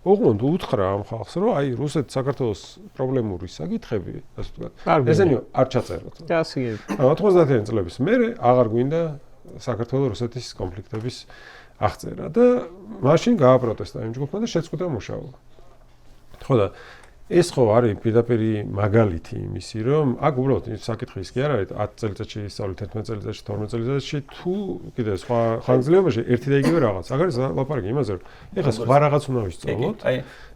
ოღონდ უთხრა ამ ხალხს, რომ აი რუსეთ-საქართველოს პრობლემური საკითხები, ასე ვთქვათ, ესენი არ ჩაწეროთ. და ასე. 90-იანი წლების მერე აღარ გვინდა საქართველოს-რუსეთის კონფლიქტების აღწერა და მაშინ გააპროტესტა იმ ჯგუფმა და შეწყვიტა მუშაობა. ხო და ეს ხო არის პირდაპირი მაგალითი იმისი, რომ აქ უბრალოდ საკითხი ის კი არ არის 10 წელიწადში ისწავლეთ, 11 წელიწადში, 12 წელიწადში თუ კიდე სხვა ხანგრძლივობაში ერთი და იგივე რაღაც. აქ არის ლაპარაკი იმაზე, რომ ეხლა სხვა რაღაც უნდა ვისწავლოთ,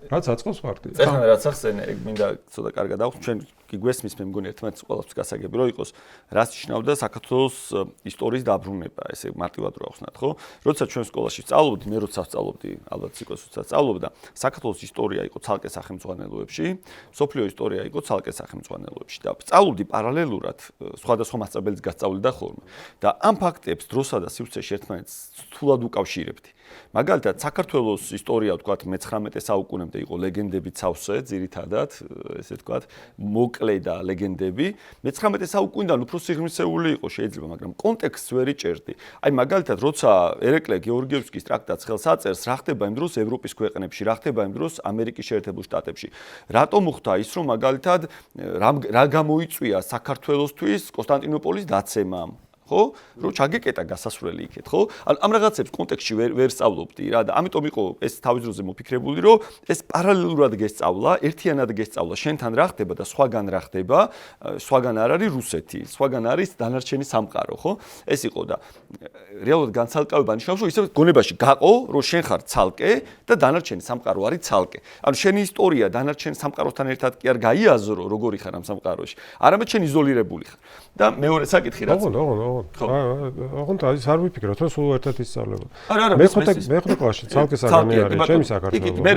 რაც აწყობს პარტია. ეხლა რაც ახსენე, ეგ მინდა ცოტა კარგად ავხსნი, ჩვენ კი გვესმის მე მგონი ერთმანეთს ყველაფერს გასაგები რომ იყოს, რაც ნიშნავდა საქართველოს ისტორიის დაბრუნება, ესე მარტივად რო ახსნათ, ხო? როცა ჩვენ სკოლაში სწავლობდი, მე როცა სწავლობდი, ალბათ სიკოსუცაც სწავლობდა, საქართველოს ისტორია იყო ცალკე სახელმწიფოებში, სოფლიო ისტორია იყო ცალკე სახელმწიფოებში და სწავლობდი პარალელურად სხვადასხვა მასწავლებელიც გასწავლიდა ხოლმე. და ამ ფაქტებს დროსა და სივრცეში ერთმანეთს თულად უკავშირებდი. მაგალითად, საქართველოს ისტორია, ვთქვათ, მე-19 საუკუნემდე იყო ლეგენდებით სავსე, ძირითადად, ესე ვთქვათ, მოკლე და ლეგენდები. მე-19 საუკუნიდან უფრო სიღრმისეული იყო შეიძლება, მაგრამ კონტექსტს ვერ იჭერდი. აი, მაგალითად, როცა ერეკლე გეორგიევსკის ტრაქტატს ხელს აწერს, რა ხდება იმ დროს ევროპის ქვეყნებში, რა ხდება იმ დროს ამერიკის შეერთებულ შტატებში. რატომ მოხდა ის, რომ მაგალითად რა გამოიწვია საქართველოსთვის კონსტანტინოპოლის დაცემამ? ხო? რომ ჩაგეკეტა გასასვლელი იქეთ, ხო? ამ რაღაცებს კონტექსტში ვერ სწავლობდი რა და ამიტომ იყო ეს თავის დროზე მოფიქრებული, რომ ეს პარალელურად გესწავლა, ერთიანად გესწავლა, შენთან რა ხდება და სხვაგან რა ხდება, სხვაგან არ არის რუსეთი, სხვაგან არის დანარჩენი სამყარო, ხო? ეს იყო და რეალურად განცალკავება ნიშნავს, რომ ისე გონებაში გაყო, რომ შენ ხარ ცალკე და დანარჩენი სამყარო არის ცალკე. ანუ შენი ისტორია დანარჩენი სამყაროსთან ერთად კი არ გაიაზრო, როგორი ხარ ამ სამყაროში, არამედ შენ იზოლირებული ხარ. და მეორე საკითხი რაც ოღონდ ის არ ვიფიქროთ, რომ სულ ერთად ისწავლებოდა. არა, მე კლასში ცალკე საგანი არის, ჩემი საქართველოს. მე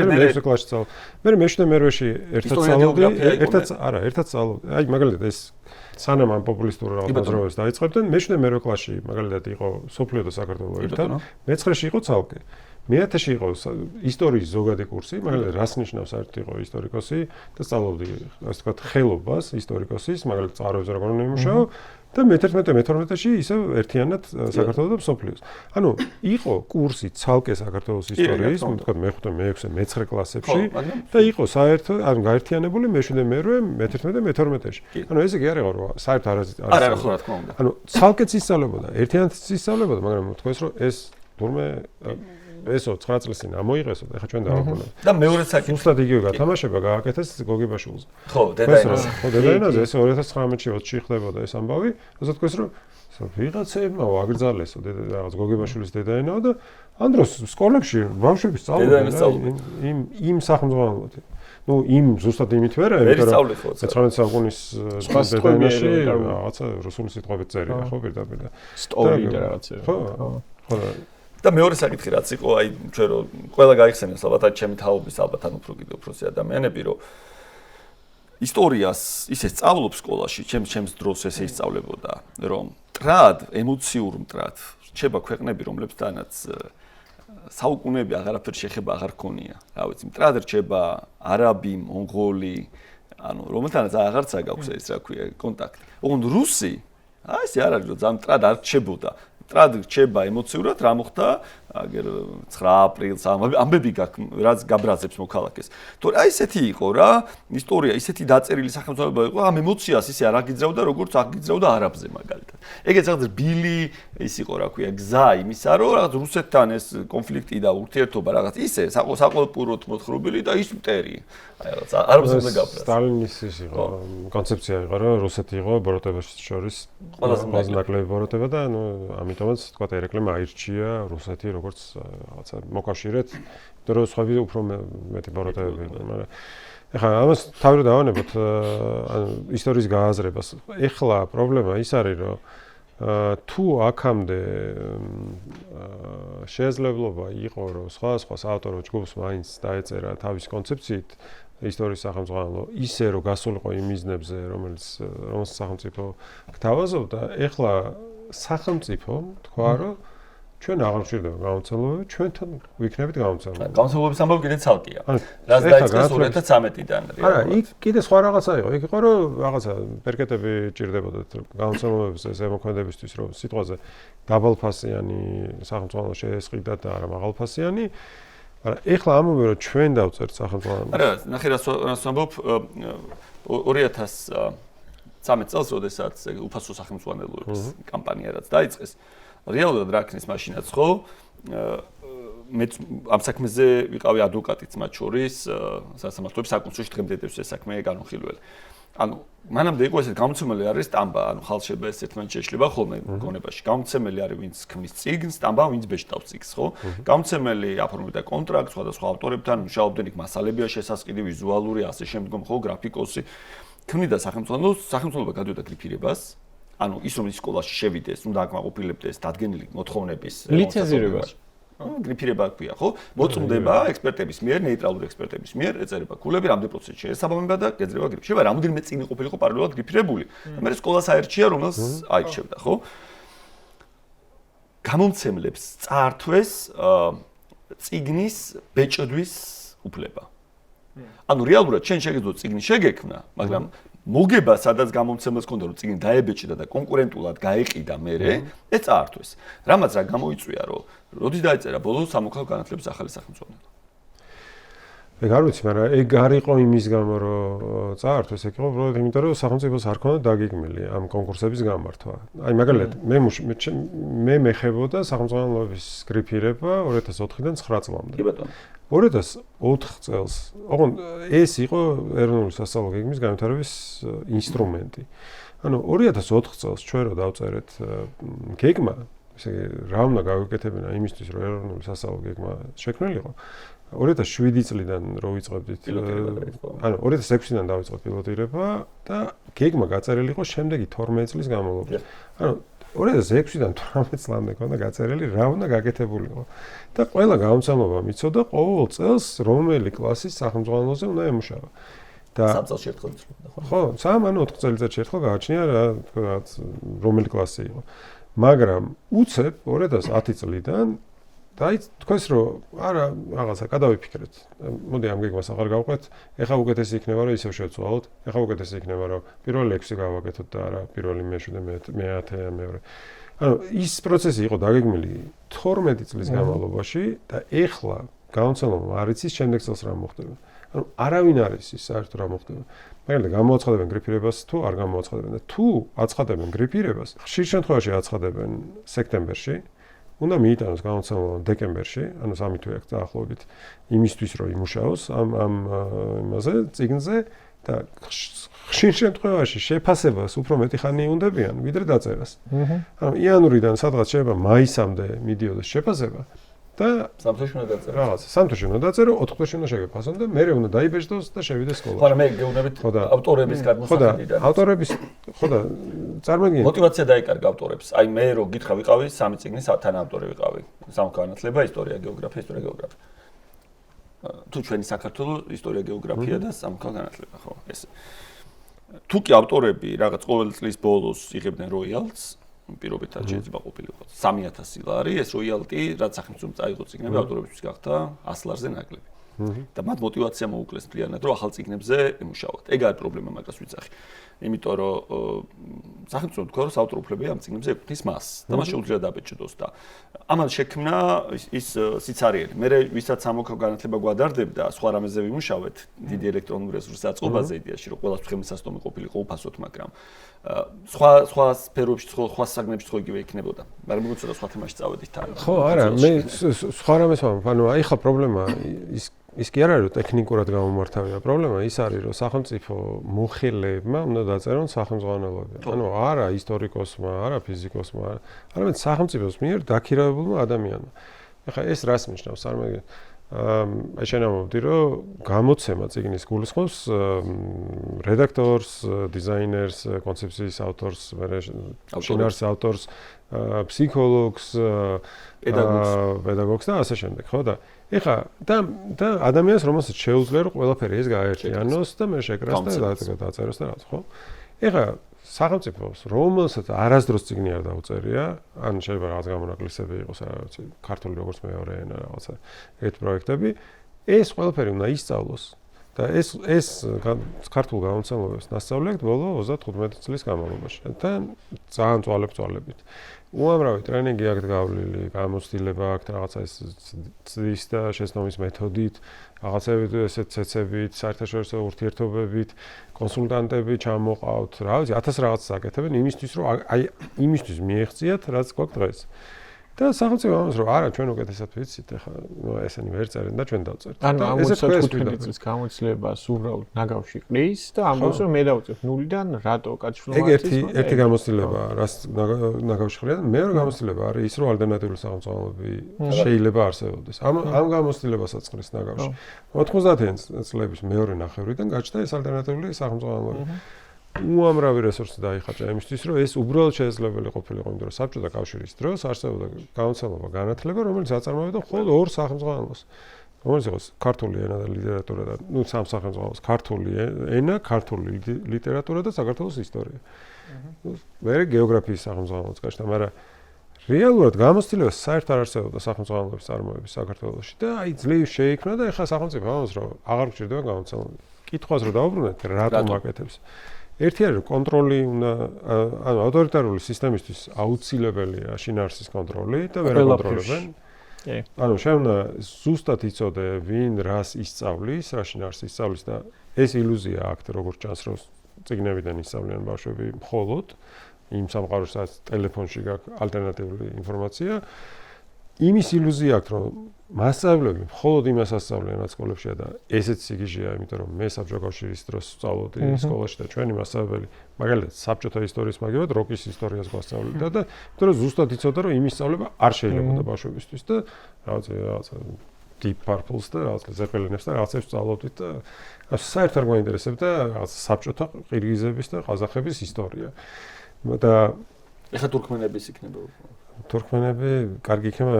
კლასში წავ. მე მე-8-ში ერთად სწავლობდი, ერთად სწავლობდი. აი მაგალითად ეს სანამ ამ პოპულისტურ რაღაცებს დაიწყებდნენ, მე-8 კლასში მაგალითად იყო სოფლიო და საქართველოს ერთად, მე-9-ში იყო ცალკე. მე-10-ში იყო ისტორიის ზოგადი კურსი, მაგალითად რას ნიშნავს საერთოდ იყო ისტორიკოსი და სწავლობდი, ასე ვთქვათ, ხელობას ისტორიკოსის, მაგალითად წყაროებზე როგორ უნდა იმუშაო და მე-11-მე-12-ში ისევ ერთიანად საქართველოს და მსოფლიოს. ანუ იყო კურსი ცალკე საქართველოს ისტორიის, ვთქვათ, მე-5, მე-6, მე-9 კლასებში და იყო საერთოდ, ანუ გაერთიანებული მე-7, მე-11, მე-12-ში. ანუ ესე კი არ იყო, რომ საერთოდ არა, ხო რა თქმა უნდა. ანუ ცალკეც ისწავლებოდა, ერთიანად ისწავლებოდა, მაგრამ თქვენს რომ ეს თურმე ესო 9 წლის წინ ამოიღესო და ხა ჩვენ დავაბრუნოთ. და მეორე საკითხი. უბრალოდ იგივე გათამაშება გააკეთეს გოგიბაშვილზე. ხო, დედაენაზე. ხო, დედაენაზე ესე 2019-ში 20-ში ხდებოდა ეს ამბავი, ასე თქვენს რომ ვიღაცებმა ვაგრძალესო რაღაც გოგიბაშვილის დედაენაო და ამ დროს სკოლებში ბავშვები სწავლობდნენ იმ სახელმწიფოდ. ну იმ ზუსტად იმით ვერა, იმიტომ რომ 19 საუკუნის დედაენაში რაღაცა რუსული სიტყვებით წერია, ხო, პირდაპირ და სტორი და რაღაცა. ხო. და მეორე საკითხი რაც იყო, აი ჩვენ რომ ყველა გაიხსენებს ალბათ ჩემი თაობის ალბათ ან უფრო კიდევ უფროსი ადამიანები, რომ ისტორიას ისე სწავლობს სკოლაში, ჩემს დროს ესე ისწავლებოდა, რომ მტრად, ემოციურ მტრად რჩება ქვეყნები, რომლებთანაც საუკუნეები აღარაფერ შეხება აღარ ქონია. რა ვიცი, მტრად რჩება არაბი, მონღოლი, ანუ რომელთანაც აღარც აქვს ეს რა ქვია, კონტაქტი. ოღონდ რუსი, აი ესე არ არის, რომ ძალიან მტრად არ რჩებოდა. მტრად რჩება ემოციურად, რა მოხდა აგერ 9 აპრილს ამბები გაქვს, რაც გაბრაზებს მოქალაქეს. თორე აი ესეთი იყო რა, ისტორია ისეთი დაწერილი სახელმწიფოება იყო, ამ ემოციას ისე არ აგიძრავდა, როგორც აგიძრავდა არაბზე მაგალითად. ეგეც რაღაც რბილი ის იყო, რა ქვია, გზა იმისა, რომ რაღაც რუსეთთან ეს კონფლიქტი და ურთიერთობა რაღაც ისე საყოველთაოდ მოთხრობილი და ის მტერი. აი რაღაც არაბზე გაბრაზ. სტალინის ის იყო, კონცეფცია იყო, რომ რუსეთი იყო ბოროტებაში შორის ყველაზე ნაკლები ბოროტება და ანუ ამიტომაც თქვა ერეკლემ აირჩია რუსეთი როგორც რაღაცა მოკავშირედ, იმიტომ რომ სხვები უფრო მეტი ბოროტებები იყვნენ, მაგრამ ეხლა ამას თავი რომ დავანებოთ ანუ ისტორიის გააზრებას. ეხლა პრობლემა ის არის, რომ თუ აქამდე შესაძლებლობა იყო, რომ სხვა საავტორო ჯგუფს მაინც დაეწერა თავის კონცეფციით ისტორიის სახელმწიფო ისე რომ გასულიყო იმ მიზნებზე, რომელიც სახელმწიფო გთავაზობდა, ეხლა სახელმწიფო თქვა, რომ ჩვენ აღარ გვჭირდება გამომცემლობები, ჩვენთან ვიქნებით გამომცემლობები. გამომცემლობების ამბავი კიდე ცალკეა. რაც დაიწყეს 2013-დან. არა, იქ კიდე სხვა რაღაცა იყო. იქ იყო რომ რაღაცა პერკეტები ჭირდებოდათ გამომცემლობების ზემოქმედებისთვის, რომ სიტყვაზე დაბალფასიანი სახელმწიფო შეესყიდა და არა მაღალფასიანი. არა, ეხლა ამბობენ რომ ჩვენ დავწერთ სახელმწიფო. არა, ნახე რას ვამბობ 2013 წელს, როდესაც უფასო სახელმწიფოების კამპანია რაც დაიწყეს, რეალურად რა ქნის მაშინაც ხო? მე ამ საქმეზე ვიყავი ადვოკატიც მათ შორის, სასამართლოების საკონსულში დღემდე დევს ეს საქმე განხილველი. ანუ მანამდე იყო ესეთ გამოცემელი არის სტამბა, ანუ ხალხშება ეს ერთმანეთს შეშლება ხოლმე გონებაში. გამოცემელი არის ვინც ქმნის წიგნს, სტამბა ვინც ბეჭდავს წიგნს, ხო? გამოცემელი აფორმებდა კონტრაქტს სხვადასხვა ავტორებთან, მუშაობდნენ იქ მასალებია შესასყიდი, ვიზუალური, ასე შემდგომ, ხო, გრაფიკოსი. ქმნიდა სახელმწიფო გადიოდა გრიფირებას. ანუ ის რომ ის სკოლაში შევიდეს, უნდა აკმაყოფილებდეს დადგენილი მოთხოვნების ლიცენზირებას. გრიფირება ქვია, ხო? მოწმდება ექსპერტების მიერ, ნეიტრალური ექსპერტების მიერ, ეწერება ქულები, რამდენ პროცესში შეესაბამება და ეძრება გრიფი. შეიძლება რამოდენიმე წიგნი ყოფილიყო პარალელურად გრიფირებული. და მე სკოლას აერჩია, რომელს აირჩევდა, ხო? გამომცემლებს წაართვეს წიგნის ბეჭდვის უფლება. ანუ რეალურად ჩვენ შეგეძლოთ წიგნი შეგექმნა, მაგრამ მოგება სადაც გამომცემელს ქონდა რომ წიგნი დაებეჭდა და კონკურენტულად გაეყიდა მერე, ეს წაართვეს. რამაც რა გამოიწვია, რომ როდის დაეწერა ბოლოს სამოქალაქო განათლების ახალი სახელმწიფო. ეგ არ ვიცი, მაგრამ ეგ არ იყო იმის გამო, რომ წაართვეს, ეგ იყო უბრალოდ იმიტომ, რომ სახელმწიფოს არ ქონდა დაგეგმილი ამ კონკურსების გამართვა. აი მაგალითად, მე მეხებოდა სახელმწიფოების გრიფირება 2004-დან 9 წლამდე. კი ბატონო. 2004 წელს, ოღონდ ეს იყო ეროვნული სასწავლო გეგმის განვითარების ინსტრუმენტი. ანუ 2004 წელს ჩვენ რო დავწერეთ გეგმა, ესე იგი რა უნდა გავიკეთებინა იმისთვის, რომ ეროვნული სასწავლო გეგმა შექმნილიყო. 2007 წლიდან რო ვიწყებდით, ანუ 2006-დან დავიწყოთ პილოტირება და გეგმა გაწერილი იყო შემდეგი 12 წლის განმავლობაში. ანუ 2006-დან 18 წლამდე ქონდა გაწერილი რა უნდა გაკეთებულიყო. და ყველა გამომცემლობა მიცოდა ყოველ წელს რომელი კლასის სახელმძღვანელოზე უნდა ემუშავა. და 3 წელს ერთხელ იცვლობდა ხო? ხო, 3 ანუ 4 წელიწადში ერთხელ გააჩნია რა რომელი კლასი იყო. მაგრამ უცებ 2010 წლიდან და თქვენს რომ არა რაღაცა გადავიფიქრეთ. მოდი ამ გეგმას აღარ გავყვეთ. ეხა უკეთესი იქნება რომ ისევ შევცვალოთ. ეხა უკეთესი იქნება რომ პირველი 6 გავაკეთოთ და არა პირველი მე-7 მე-10 მეორე. ანუ ის პროცესი იყო დაგეგმილი 12 წლის განმავლობაში და ეხლა გამოცემობა არ იცის შემდეგ წელს რა მოხდება. ანუ არავინ არ იცის საერთოდ რა მოხდება. მაგალითად გამოაცხადებენ გრიფირებას თუ არ გამოაცხადებენ და თუ აცხადებენ გრიფირებას, ხშირ შემთხვევაში აცხადებენ სექტემბერში, უნდა მიიტანოს გამოცემობა დეკემბერში, ანუ 3 თვე აქვს დაახლოებით იმისთვის რომ იმუშაოს ამ იმაზე, წიგნზე და ხშირ შემთხვევაში შეფასებას უფრო მეტი ხანი უნდებიან, ვიდრე დაწერას. ანუ იანვრიდან სადღაც შეიძლება მაისამდე მიდიოდეს შეფასება და სამთვეში უნდა დაწერო. რაღაც, სამთვეში უნდა დაწერო, 4 თვეში უნდა შეგეფასონ და მერე უნდა დაიბეჭდოს და შევიდეს სკოლაში. ხო, მე გეუბნებით ავტორების გადმოსახედიდან. ავტორების ხო და წარმოგიდგენთ. мотивация დაიკარგა ავტორებს. აი მე რო გითხრა ვიყავი 3 წიგნის თანაავტორი ვიყავი. სამოქანათლება, ისტორია, გეოგრაფია, ისტორია, გეოგრაფია. თუ ჩვენი საქართველოს ისტორია, გეოგრაფია და სამოქანათლება, ხო, ეს. თუ კი ავტორები რაღაც ყოველ წლის ბოლოს იღებდნენ როიალს, პირობითად შეიძლება ყოფილიყო 3000 ლარი, ეს როიალტი, რაც სახელმწიფომ წაიღო წიგნები ავტორებისთვის გახდა 100 ლარზე ნაკლები. და მათ мотивация მოუკლეს მთლიანად, რომ ახალ წიგნებზე ემუშაოთ. ეგ არის პრობლემა, მაგას ვიცახი. იმიტომ რომ სახელმწიფო თქვა, რომ საავტორო უფლებები ამ წიგნებზე ეკუთვნის მას და მას შეუძლია დაბეჭდოს და ამან შექმნა ის სიცარიელი. მე ვისაც სამოქანათლება გვადარდებდა, სხვა რამეზე ვიმუშავეთ, დიდი ელექტრონული რესურსის აწყობაზე იდეაში, რომ ყველას ხელმისაწვდომი ყოფილიყო უფასოდ, მაგრამ სხვა სფეროებში, სხვა საგნებში ხო იგივე იქნებოდა. მაგრამ მოგეცოდა სხვა თემაში წავედით თან. ხო, არა, მე სხვა რამეს ვამბობ, ანუ აი ხა პრობლემა ის კი არ არის რომ ტექნიკურად გამომართავია პრობლემა, ის არის რომ სახელმწიფო მოხელეებმა უნდა დაწერონ სახელმძღვანელოები. ანუ არა ისტორიკოსმა, არა ფიზიკოსმა, არამედ სახელმწიფოს მიერ დაქირავებულმა ადამიანმა. ეხლა ეს რას ნიშნავს? აი შენამობდი რომ გამოცემა წიგნის გულისხმობს რედაქტორს, დიზაინერს, კონცეფციის ავტორს, შინაარსის ავტორს, ფსიქოლოგს, პედაგოგს და ასე შემდეგ, ხო და ეხა და ადამიანს რომელსაც შეუძლია რომ ყველაფერი ეს გააერთიანოს და მე შეკრას და დაწეროს და რაღაც, ხო? ეხა სახელმწიფოს რომელსაც არასდროს წიგნი არ დაუწერია, ან შეიძლება რაღაც გამონაკლისები იყოს, რაღაც ქართული როგორც მეორე ენა რაღაცა ეგეთ პროექტები, ეს ყველაფერი უნდა ისწავლოს და ეს ქართულ გამომცემლობებს ნასწავლეთ ბოლო 35 წლის განმავლობაში და ძალიან წვალებით. უამრავი ტრენინგი აქვს გავლილი, გამოცდილება აქვს რაღაცა ეს ცდის და შეცნობის მეთოდით, რაღაცებით ესეთ ცეცებით, საერთაშორისო ურთიერთობებით, კონსულტანტები ჩამოყავთ, რა ვიცი, 1000 რაღაცას აკეთებენ იმისთვის, რომ აი იმისთვის მიეღწიათ, რაც გვაქვს დღეს. და სახელმწიფო ამას რომ არა ჩვენ უკეთესად ვიცით, ახლა ესენი ვერ წერენ და ჩვენ დავწერთ. ანუ ამ 15 წლის გამოცდილებას უბრალოდ ნაგავში ყრის და ამბობს რომ მე დავწერთ ნულიდან რატო კაცშვილმა ეგ ერთი გამოცდილებაა, რას ნაგავში ყრიან. მეორე გამოცდილება არის ის რომ ალტერნატიული სახელმწიფოები შეიძლება არსებობდეს. ამ გამოცდილებასაც ყრის ნაგავში. 90-იან წლების მეორე ნახევრიდან გაჩნდა ეს ალტერნატიული სახელმწიფოები. უამრავი რესურსი დაიხაჭა იმისთვის, რომ ეს უბრალოდ შესაძლებელი ყოფილიყო, იმიტომ რომ საბჭოთა კავშირის დროს არსებობდა გამოცემლობა განათლება, რომელიც აწარმოებდა მხოლოდ ორ სახელმძღვანელოს. რომელიც იყო ქართული ენა და ლიტერატურა და სამ სახელმძღვანელოს, ქართული ენა, ქართული ლიტერატურა და საქართველოს ისტორია. მერე გეოგრაფიის სახელმძღვანელოც გაჩნდა, მაგრამ რეალურად გამოცდილებას საერთოდ არ არსებობდა სახელმძღვანელოების წარმოების საქართველოში და აი ძლივ შეიქმნა და ეხლა სახელმწიფო ამას რომ აღარ გჭირდება გამოცემლობა. კითხვას რომ დაუბრუნდეთ, რატომ აკეთებს? ერთი არის რომ კონტროლი უნდა, ანუ ავტორიტარული სისტემისთვის აუცილებელია შინაარსის კონტროლი და ვერ აკონტროლებენ. ანუ შეუნა ზუსტად იცოდე ვინ რას ისწავლის, რა შინაარსს ისწავლის და ეს ილუზია აქვს როგორც ჩანს რომ წიგნებიდან ისწავლიან ბავშვები მხოლოდ იმ სამყაროსაც ტელეფონში გაქვს ალტერნატიული ინფორმაცია. იმის ილუზია აქვს რომ მასწავლებლები მხოლოდ იმას ასწავლიან სკოლებში და ესეც სიგიჟეა, იმიტომ რომ მე საბჭოთა კავშირის დროს ვსწავლობდი სკოლაში და ჩვენი მასწავლებელი მაგალითად საბჭოთა ისტორიის მაგებად როკის ისტორიას გვასწავლიდა და იმიტომ რომ ზუსტად იცოდა რომ იმის სწავლება არ შეიძლებოდა ბავშვებისთვის და რაღაცა Deep Purple-ს და რაღაცა ზეპელინებს და რაღაცებს ვსწავლობდით და საერთოდ არ გვაინტერესებდა რაღაცა საბჭოთა ყირგიზების და ყაზახების ისტორია. და ეხლა თურქმენების იქნება. თურქმენები კარგი იქნება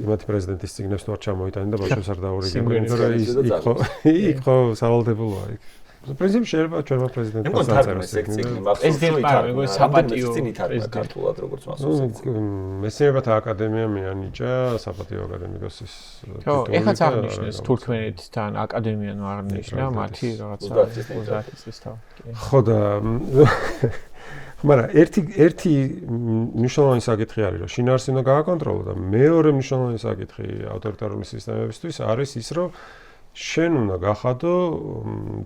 იმათი პრეზიდენტის წიგნებს თუ არ ჩამოიტანენ და ბავშვებს არ დაურიგებენ, იმიტომ რომ იქ ხო სავალდებულოა იქ. პრინციპში შეიძლება ჩვენ პრეზიდენტს დაწეროს ეგ წიგნი, მახსოვს საპატიო ქართულად როგორც მახსოვს. მეცნიერებათა აკადემია მიანიჭა საპატიო აკადემიკოსის თითოეული. ხო, ეხაც აღნიშნეს თურქმენეთთან აკადემია ნუ აღნიშნა მათი რაღაცა უზათის თავი. ხო და მაგრამ ერთი მნიშვნელოვანი საკითხი არის, რომ შინაარსი უნდა გააკონტროლო და მეორე მნიშვნელოვანი საკითხი ავტორიტარული სისტემებისთვის არის ის, რომ შენ უნდა გახადო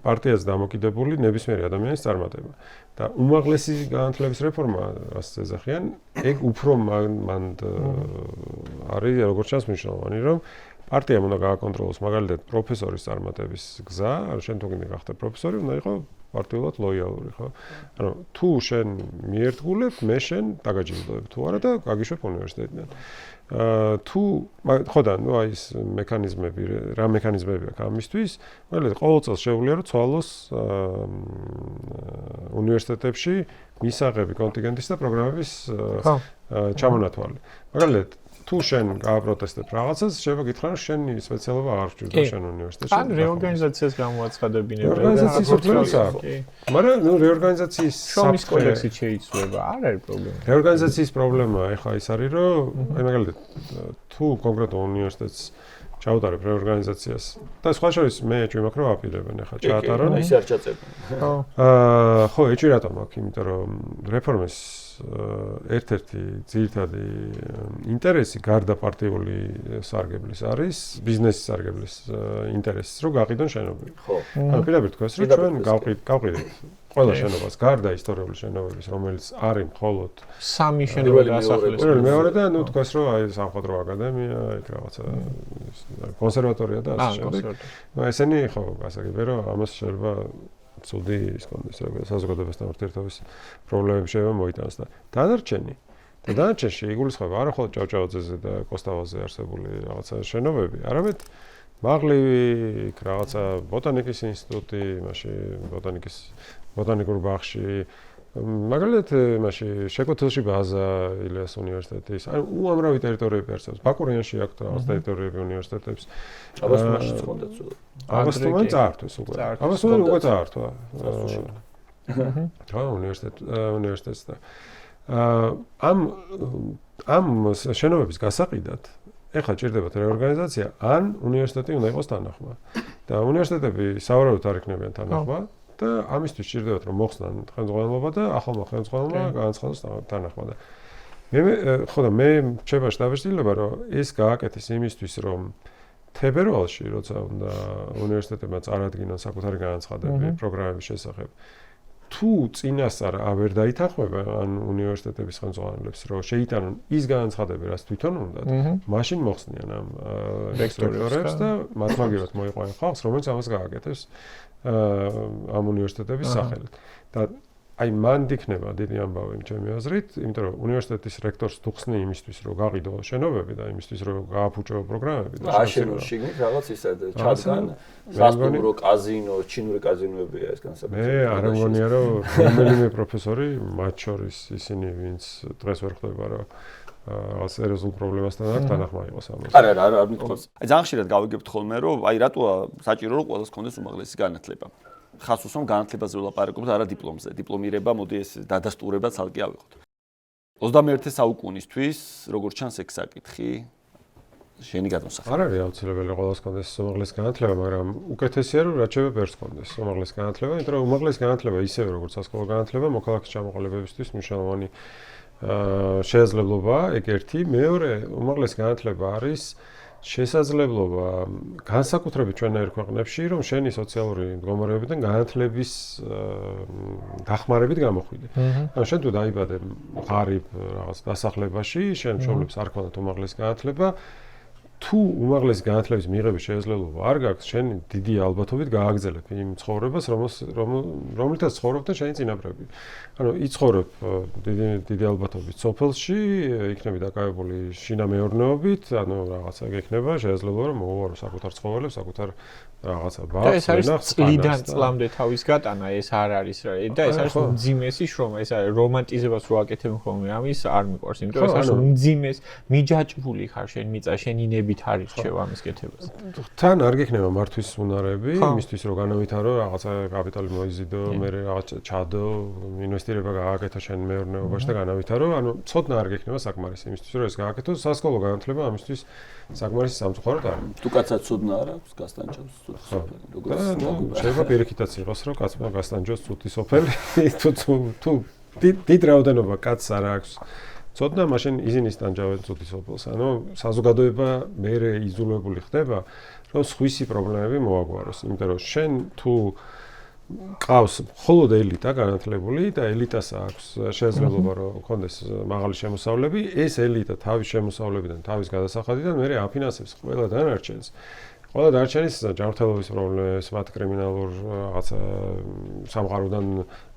პარტიას დამოკიდებული ნებისმიერი ადამიანის წარმატება. და უმაღლესი განათლების რეფორმა, რასაც ეძახიან, ეგ უფრო მანდ არის როგორც ჩანს მნიშვნელოვანი, რომ პარტიამ უნდა გააკონტროლოს მაგალითად პროფესორის წარმატების გზა, ან შენ თუ გინდა გახდე პროფესორი, უნდა იყო პარტიულად ლოიალური, ხო? ანუ თუ შენ მიერთგულებ, მე შენ დაგაჯილდოებ თუ არა და გაგიშვებ უნივერსიტეტიდან. თუ ხო და ნუ აი ეს მექანიზმები, რა მექანიზმები აქვს ამისთვის, მაგალითად ყოველ წელს შეუძლია რომ ცვალოს უნივერსიტეტებში მისაღები კონტინგენტის და პროგრამების ჩამონათვალი. მაგალითად თუ შენ გააპროტესტებ რაღაცას, შეიძლება გითხრა რომ შენი სპეციალობა აღარ გჭირდება შენ უნივერსიტეტში. ან რეორგანიზაციას გამოაცხადებინებენ. რეორგანიზაციის უფლებას აქვს. მაგრამ ნუ რეორგანიზაციის შრომის კოდექსით შეიცვლება, არ არის პრობლემა. რეორგანიზაციის პრობლემა ეხლა ის არის, რომ აი მაგალითად თუ კონკრეტულ უნივერსიტეტს ჩაუტარებ რეორგანიზაციას და სხვა შორის მე ეჭვი მაქვს რომ აპირებენ ეხლა ჩაატარონ. ისე არ ჩაწერდნენ. ხო, ეჭვი რატომ აქვს? იმიტომ რომ რეფორმის ერთ-ერთი ძირითადი ინტერესი გარდა პარტიული სარგებლის არის ბიზნესის სარგებლის ინტერესი, რომ გაყიდონ შენობები. ხო. ანუ პირდაპირ თქვას, რომ ჩვენ გავყიდეთ ყველა შენობას გარდა ისტორიული შენობების, რომელიც არის მხოლოდ სამი შენობა დასახლეს. მეორე და ნუ თქვას, რომ აი სამხატვრო აკადემია, იქ რაღაცა კონსერვატორია და ასე შემდეგ. ნუ ესენი ხო, გასაგებია, რომ ამას შეიძლება ცუდი ის კონდეს საზოგადოებასთან ურთიერთობის პრობლემები შეიძლება მოიტანოს და დანარჩენში იგულისხმება არა მხოლოდ ჭავჭავაძეზე და კოსტავაზე არსებული რაღაცა შენობები, არამედ მაღლივი იქ რაღაცა ბოტანიკის ინსტიტუტი, მაშინ ბოტანიკურ ბაღში, მაგალითად მაშინ შეკვეთილში ბაზა ილიას უნივერსიტეტის, ანუ უამრავი ტერიტორიები არსებობს. ბაკურიანში აქვს რაღაც ტერიტორიები უნივერსიტეტებს. აბასთუმანში ხონდა ცუდად. აბასთუმანი წაართვეს უკვე. აბასთუმანი უკვე წაართვა. ხო, უნივერსიტეტს და ამ შენობების გასაყიდად ეხლა ჭირდებათ რეორგანიზაცია, ან უნივერსიტეტი უნდა იყოს თანახმა. და უნივერსიტეტები სავარაუდოდ არ იქნებიან თანახმა და ამისთვის ჭირდებათ რომ მოხსნან ხელმძღვანელობა და ახალმა ხელმძღვანელმა განაცხადოს თანახმა და მე რჩებაში დავეცდილება რომ ეს გააკეთეს იმისთვის რომ თებერვალში როცა უნდა უნივერსიტეტებმა წარადგინონ საკუთარი განაცხადები პროგრამების შესახებ თუ წინასწარ ვერ დაითანხმება ან უნივერსიტეტების ხელმძღვანელებს რომ შეიტანონ ის განაცხადები რაც თვითონ უნდათ მაშინ მოხსნიან ამ რექტორებს და მათ მაგივრად მოიყვანონ ხალხს რომელიც ამას გააკეთებს ამ უნივერსიტეტების სახელით და აი მან იქნება დიდი ამბავი ჩემი აზრით, იმიტომ რომ უნივერსიტეტის რექტორს თუ ხსნი იმისთვის რომ გაყიდო შენობები და იმისთვის რომ გააფუჭო პროგრამები და აშენო შიგნით რაღაც ისე ჩადგან სასტუმრო კაზინო, ჩინური კაზინოებია ეს განსაკუთრებით. მე არ მგონია რომ რომელიმე პროფესორი მათ შორის ისინი ვინც დღეს ვერ ხვდება რომ რაღაც სერიოზულ პრობლემასთან აქვს თანახმა იყოს ამას. არა მithქოს. აი ძალიან ხშირად გავიგებთ ხოლმე რომ აი რატოა საჭირო რომ ყველას კონდეს უმაღლესი განათლება. ხას უსვამ განათლებაზე ვლაპარაკობ და არა დიპლომზე. დიპლომირება, მოდი ეს დადასტურება ცალკე ავიღოთ. 21 საუკუნისთვის, როგორც ჩანს ეგ საკითხი, შენი გადმოსახვა. არ არის აუცილებელი ყველას კონდეს უმაღლესი განათლება, მაგრამ უკეთესია რომ რაც შეიძლება ვერც კონდეს უმაღლესი განათლება, იმიტომ რომ უმაღლესი განათლება ისევე როგორც სასკოლო განათლება, მოქალაქის ჩამოყალიბებისთვის მნიშვნელოვანი შესაძლებლობაა, ეგ ერთი, მეორე უმაღლესი განათლება არის შესაძლებლობა განსაკუთრებით ჩვენაერ ქვეყნებში რომ შენი სოციალური მდგომარეობიდან განათლების დახმარებით გამოხვიდე. ანუ შენ თუ დაიბადე ღარიბ რაღაც დასახლებაში, შენ მშობლებს არ ქონდათ უმაღლესი განათლება, თუ უმაღლესი განათლების მიღების შესაძლებლობა არ გაქვს, შენ დიდი ალბათობით გააგრძელებ იმ ცხოვრებას, რომლითაც ცხოვრობდნენ შენი წინაპრები. ანუ იცხოვრებ დიდი ალბათობით სოფელში, იქნები დაკავებული შინამეურნეობით, ანუ რაღაცა გექნება შესაძლებლობა რომ მოუარო საკუთარ ცხოველებს, საკუთარ რაღაცა და ბავშვს ეს არის წლიდან წლამდე თავის გატანა, ეს არ არის რა. და ეს არის მძიმესი შრომა, ეს არის რომანტიზებას რო აკეთებ ხოლმე ამის არ მიყვარს, იმიტომ რომ ეს არის მძიმეს, მიჯაჭვული ხარ შენ მიწა, შენი ნებით არის რჩევ ამის კეთებას. თან არ გექნება მართვის უნარები, იმისთვის რომ განავითარო რაღაცა კაპიტალი მოიზიდო, მე რაღაცა ჩადო, ინვესტირება გააკეთო შენ მეურნეობაში და განავითარო, ანუ ცოდნა არ გექნება საკმარისი იმისთვის რომ ეს გააკეთო, სასკოლო განათლება ამისთვის საკმარისი სამწუხაროდ არ არის. თუ კაცად ცოდნა არ აქვს, გასტანჯოს ცუდი სოფელი, როგორც შეიძლება პირიქითაც იყოს, რომ კაცმა გასტანჯოს ცუდი სოფელი, თუ დიდ რაოდენობა კაცს არ აქვს ცოდნა, მაშინ ისინი სტანჯავენ ცუდი სოფელს. ანუ საზოგადოება მერე იზოლირებული ხდება, რომ სხვისი პრობლემები მოაგვაროს, იმიტომ რომ შენ თუ ყავს მხოლოდ ელიტა განათლებული და ელიტას აქვს შესაძლებლობა რომ კონდეს მაღალი შემოსავლები, ეს ელიტა თავის შემოსავლებიდან, თავის გადასახადიდან მერე აფინანსებს ყველა დანარჩენს. ყველა დანარჩენის ჯანმრთელობის პრობლემებს, მათ კრიმინალურ რაღაცა სამყაროდან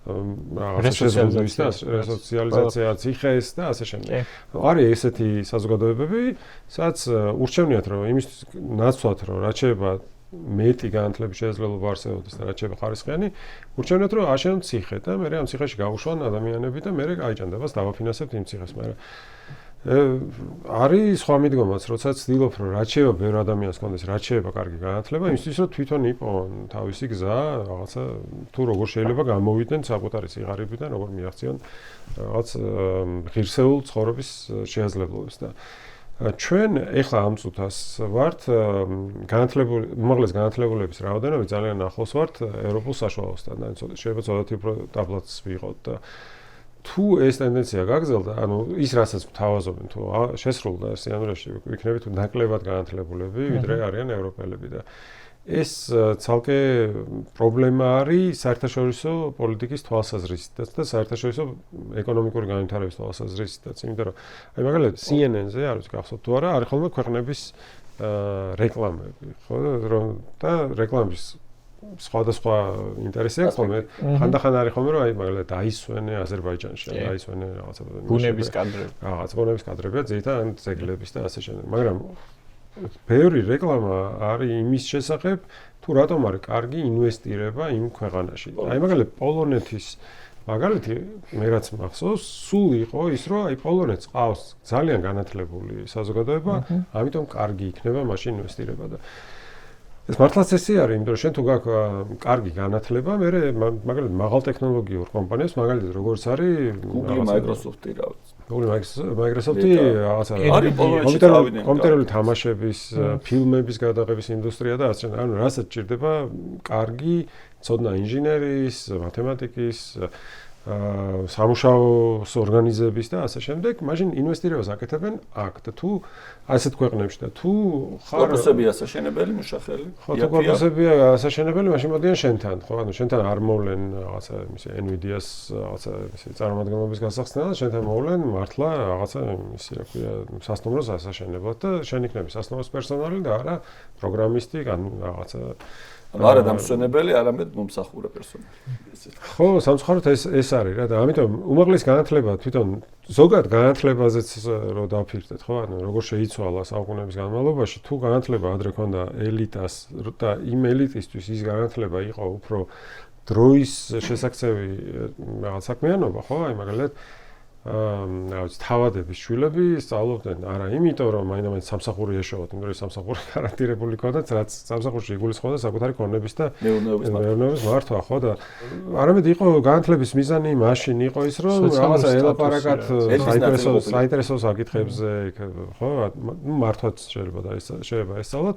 რაღაცა შეზღუდვის და რესოციალიზაციას იხეს და ასე შემდეგ. არის ესეთი საზოგადოებები, სადაც ურჩევნიათ რომ იმის ნაცვლად რომ რაც შეიძლება მეტი განათლების შესაძლებლობა არსებობდეს და რაც შეიძლება ხარისხიანი, ურჩევნიათ რომ აშენონ ციხე და მე ამ ციხეში გაუშვან ადამიანები და მე აიჭანდებას დავაფინანსებთ იმ ციხეს, მე არის სხვა მიდგომაც, როცა ცდილობ რომ რაც შეიძლება ბევრ ადამიანს კონდეს, რაც შეიძლება კარგი განათლება, იმისთვის რომ თვითონ იპოვონ თავისი გზა, რაღაცა თუ როგორ შეიძლება გამოვიდნენ საკუთარი სიღარიბიდან, როგორ მიაღწიონ რაღაც ღირსეულ ცხოვრების შესაძლებლობებს და ჩვენ ეხლა ამ წუთას ვართ განათლებული, უმაღლეს განათლებულების რაოდენობით ძალიან ახლოს ვართ ევროპულ საშუალოსთან და შეიძლება ცოტათი უფრო დაბლაც ვიყოთ და თუ ეს ტენდენცია გაგრძელდა, ანუ ის რასაც ვთავაზობენ, თუ შესრულდა სიამოვნებაში ვიქნებით ნაკლებად განათლებულები, ვიდრე არიან ევროპელები და ეს ცალკე პრობლემა არის საერთაშორისო პოლიტიკის თვალსაზრისითაც და საერთაშორისო ეკონომიკური განვითარების თვალსაზრისითაც, იმიტომ რომ აი მაგალითად CNN-ზე არის გახსოვთ თუ არა, არის ხოლმე ქვეყნების რეკლამები, ხო და რეკლამის სხვადასხვა ინტერესი აქვს ხოლმე. ხანდახან არის ხოლმე რომ აი მაგალითად დაისვენე აზერბაიჯანში, დაისვენე რაღაცა ბუნების კადრები. რაღაც ბუნების კადრებია ძირითადად ძეგლების და ასე შემდეგ. მაგრამ ბევრი რეკლამა არის იმის შესახებ, თუ რატომ არის კარგი ინვესტირება იმ ქვეყანაში. აი მაგალითად პოლონეთის მაგალითი მე რაც მახსოვს, სულ იყო ის, რომ აი პოლონეთს ყავს ძალიან განათლებული საზოგადოება, ამიტომ კარგი იქნება მაშინ ინვესტირება და ეს მართლაც ესე არის, იმიტომ რომ შენ თუ გაქვს კარგი განათლება, მე მაგალითად მაღალ ტექნოლოგიურ კომპანიებს, მაგალითად როგორც არის Google, Microsoft-ი რაღაც. Google, Microsoft-ი რაღაცა არის კომპიუტერული თამაშების, ფილმების გადაღების ინდუსტრია და ასე შემდეგ. ანუ რასაც ჭირდება კარგი ცოდნა ინჟინერის, მათემატიკის, სამუშაოს ორგანიზების და ასე შემდეგ, მაშინ ინვესტირებას აკეთებენ აქ და თუ ასეთ ქვეყნებში და თუ კორპუსები ასაშენებელი მუშახელი. ხო, თუ კორპუსები ასაშენებელი, მაშინ მოდიან შენთან, ხო, ანუ შენთან არ მოვლენ რაღაცა იმის Nvidia-ს რაღაცა იმის წარმომადგენლობის გასახსნელად, შენთან მოვლენ მართლა რაღაცა იმის რა ქვია, სასტუმროს ასაშენებლად და შენ იქნები სასტუმროს პერსონალი და არა პროგრამისტი, ან რაღაცა არა დამსვენებელი, არამედ მომსახურე პერსონალი. ხო, სამწუხაროდ ეს არის რა და ამიტომ უმაღლესი განათლება თვითონ ზოგადად განათლებაზეც რო დავფიქრდეთ, ხო, ანუ როგორ შეიცვალა საუკუნეების განმავლობაში, თუ განათლება ადრე ქონდა ელიტას და იმ ელიტისთვის ის განათლება იყო უფრო დროის შესაძლებელი რაღაც საქმიანობა, ხო, აი მაგალითად რაღაც თავადების შვილები სწავლობდნენ არა იმიტომ რომ მაინც სამსახური ეშოვათ, იმიტომ რომ სამსახური გარანტირებული ქონდათ, რაც სამსახურში იგულისხმოდა საკუთარი ქონების და მეურნეობის მართვა, ხო და არამედ იყო განათლების მიზანი მაშინ იყო ის რომ რაღაცა ელაპარაკათ საინტერესო საკითხებზე, ხო, მართვაც შეიძლება ესწავლოთ.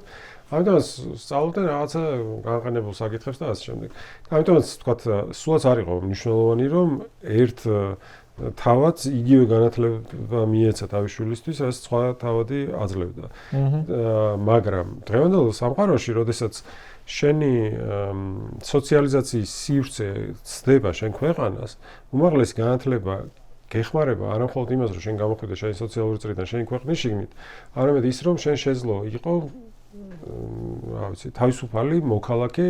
ამიტომ სწავლობდნენ რაღაცა განყენებულ საკითხებს და ასე შემდეგ. ამიტომაც თქვათ, სულაც არ იყო მნიშვნელოვანი რომ ერთ თავად იგივე განათლება მიეცა თავის შვილისთვის, რაც სხვა თავადი აძლევდა. მაგრამ დღევანდელ სამყაროში, როდესაც შენი სოციალიზაციის სივრცე ცდება შენ ქვეყანას, უმაღლესი განათლება გეხმარება არა მხოლოდ იმას, რომ შენ გამოხვიდე შენი სოციალური წრიდან შენი ქვეყნის შიგნით, არამედ ის, რომ შენ შეძლო იყო რა ვიცი, თავისუფალი მოქალაქე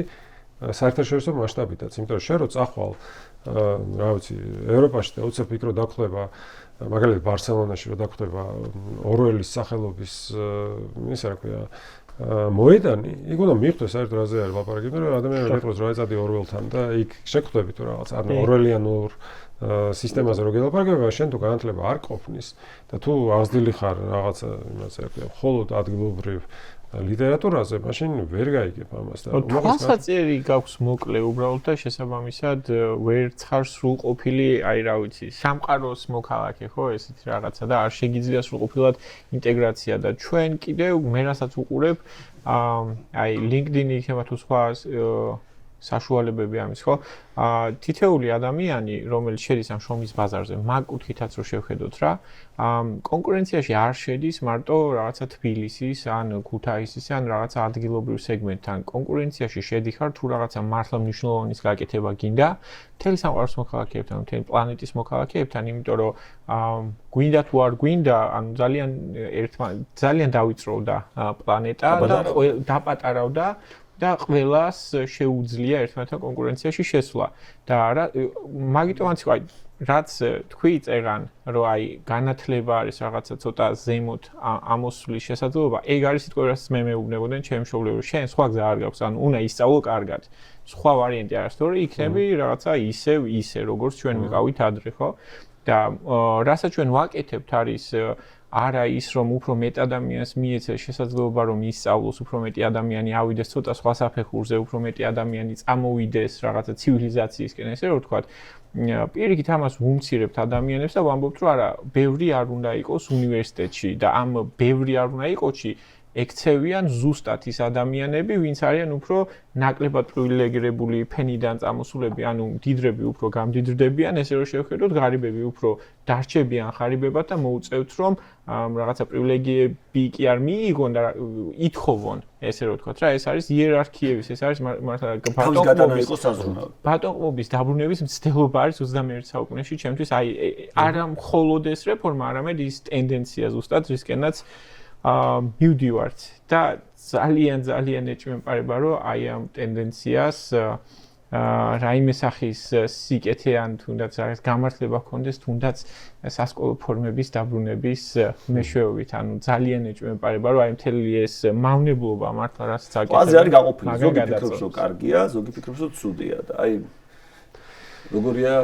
საერთაშორისო მასშტაბითაც, იმიტომ რომ შენ რო წახვალ რა ვიცი, ევროპაში და უცებ იქ რო დაგხვდება, მაგალითად ბარსელონაში რო დაგხვდება ორველის სახელობის, ისე რა ქვია, მოედანი, იქ უნდა მიხვდეს საერთოდ რაზე არის ლაპარაკი, იმიტომ რომ ადამიანები მეტყვის რა ეცადი ორველთან და იქ შეგხვდები თუ რაღაც ანუ ორველიანურ სისტემაზე რო გელაპარაკება, შენ თუ განათლება არ ყოფნის და თუ აღზრდილი ხარ რაღაცა იმაზე რა მხოლოდ ადგილობრივ ლიტერატურაზე, მაშინ ვერ გაიგებ ამას და თვალსაწერი გაქვს მოკლე უბრალოდ და შესაბამისად ვერ ცხარ სრულყოფილი, აი რა ვიცი, სამყაროს მოქალაქე ხო, ესეთი რაღაცა და არ შეგიძლია სრულყოფილად ინტეგრაცია და ჩვენ კიდევ მე რასაც უყურებ, აი LinkedIn-ი იქნება თუ სხვა საშუალებები ამის ხო? თითეული ადამიანი, რომელიც შედის ამ შრომის ბაზარზე, მაგ კუთხითაც რო შევხედოთ რა, კონკურენციაში არ შედის მარტო რაღაცა თბილისის, ან ქუთაისის, ან რაღაცა ადგილობრივ სეგმენტთან. კონკურენციაში შედიხარ თუ რაღაცა მართლა მნიშვნელოვანის გაკეთება გინდა, მთელი სამყაროს მოქალაქეებთან, მთელი პლანეტის მოქალაქეებთან, იმიტომ რომ გვინდა თუ არ გვინდა, ანუ ძალიან დავიწროვდა პლანეტა და დაპატარავდა და ყველას შეუძლია ერთმანეთთან კონკურენციაში შესვლა და მაგიტომაც აი რაც თქვი წერან რომ აი განათლება არის რაღაცა ცოტა ზემოთ ამოსვლის შესაძლებლობა ეგ არის სიტყვა რაც მე მეუბნებოდნენ ჩემ მშობლებს შენ სხვა გზა არ გაქვს ანუ უნდა ისწავლო კარგად სხვა ვარიანტი არ არის თორე იქნები რაღაცა ისე როგორც ჩვენ ვიყავით ადრე ხო და რასაც ჩვენ ვაკეთებთ არის არა ის რომ უფრო მეტ ადამიანს მიეცეს შესაძლებლობა რომ ისწავლოს უფრო მეტი ადამიანი ავიდეს ცოტა სხვა საფეხურზე უფრო მეტი ადამიანი წამოვიდეს რაღაცა ცივილიზაციისკენ ესე რომ ვთქვათ პირიქით ამას ვუმცირებთ ადამიანებს და ვამბობთ რომ არა ბევრი არ უნდა იყოს უნივერსიტეტში და ამ ბევრი არ უნდა იყოსში ექცევიან ზუსტად ის ადამიანები, ვინც არიან უფრო ნაკლებად პრივილეგირებული ფენიდან წამოსულები, ანუ მდიდრები უფრო გამდიდრდებიან, ესე რომ შევხედოთ, ღარიბები უფრო დარჩებიან ღარიბებად და მოუწევთ, რომ რაღაცა პრივილეგიები კი არ მიიღონ და ითხოვონ, ესე რომ ვთქვათ რა, ეს არის იერარქიების, ეს არის მართლა ბატონყმობის დაბრუნების მცდელობა არის 21 საუკუნეში, ჩემთვის აი არა მხოლოდ ეს რეფორმა, არამედ ის ტენდენცია ზუსტად, რისკენაც მივდივართ და ძალიან ეჭვმეპარება რომ აი ამ ტენდენციას რაიმე სახის სიკეთე ან თუნდაც რაღაც გამართლება ჰქონდეს თუნდაც სასკოლო ფორმების დაბრუნების მეშვეობით ანუ ძალიან ეჭვმეპარება რომ აი მთელი ეს მავნებლობა მართლა რასაც აკეთებს ყველაზე არის გაყოფილი ზოგი ფიქრობს რომ კარგია ზოგი ფიქრობს რომ ცუდია და აი როგორია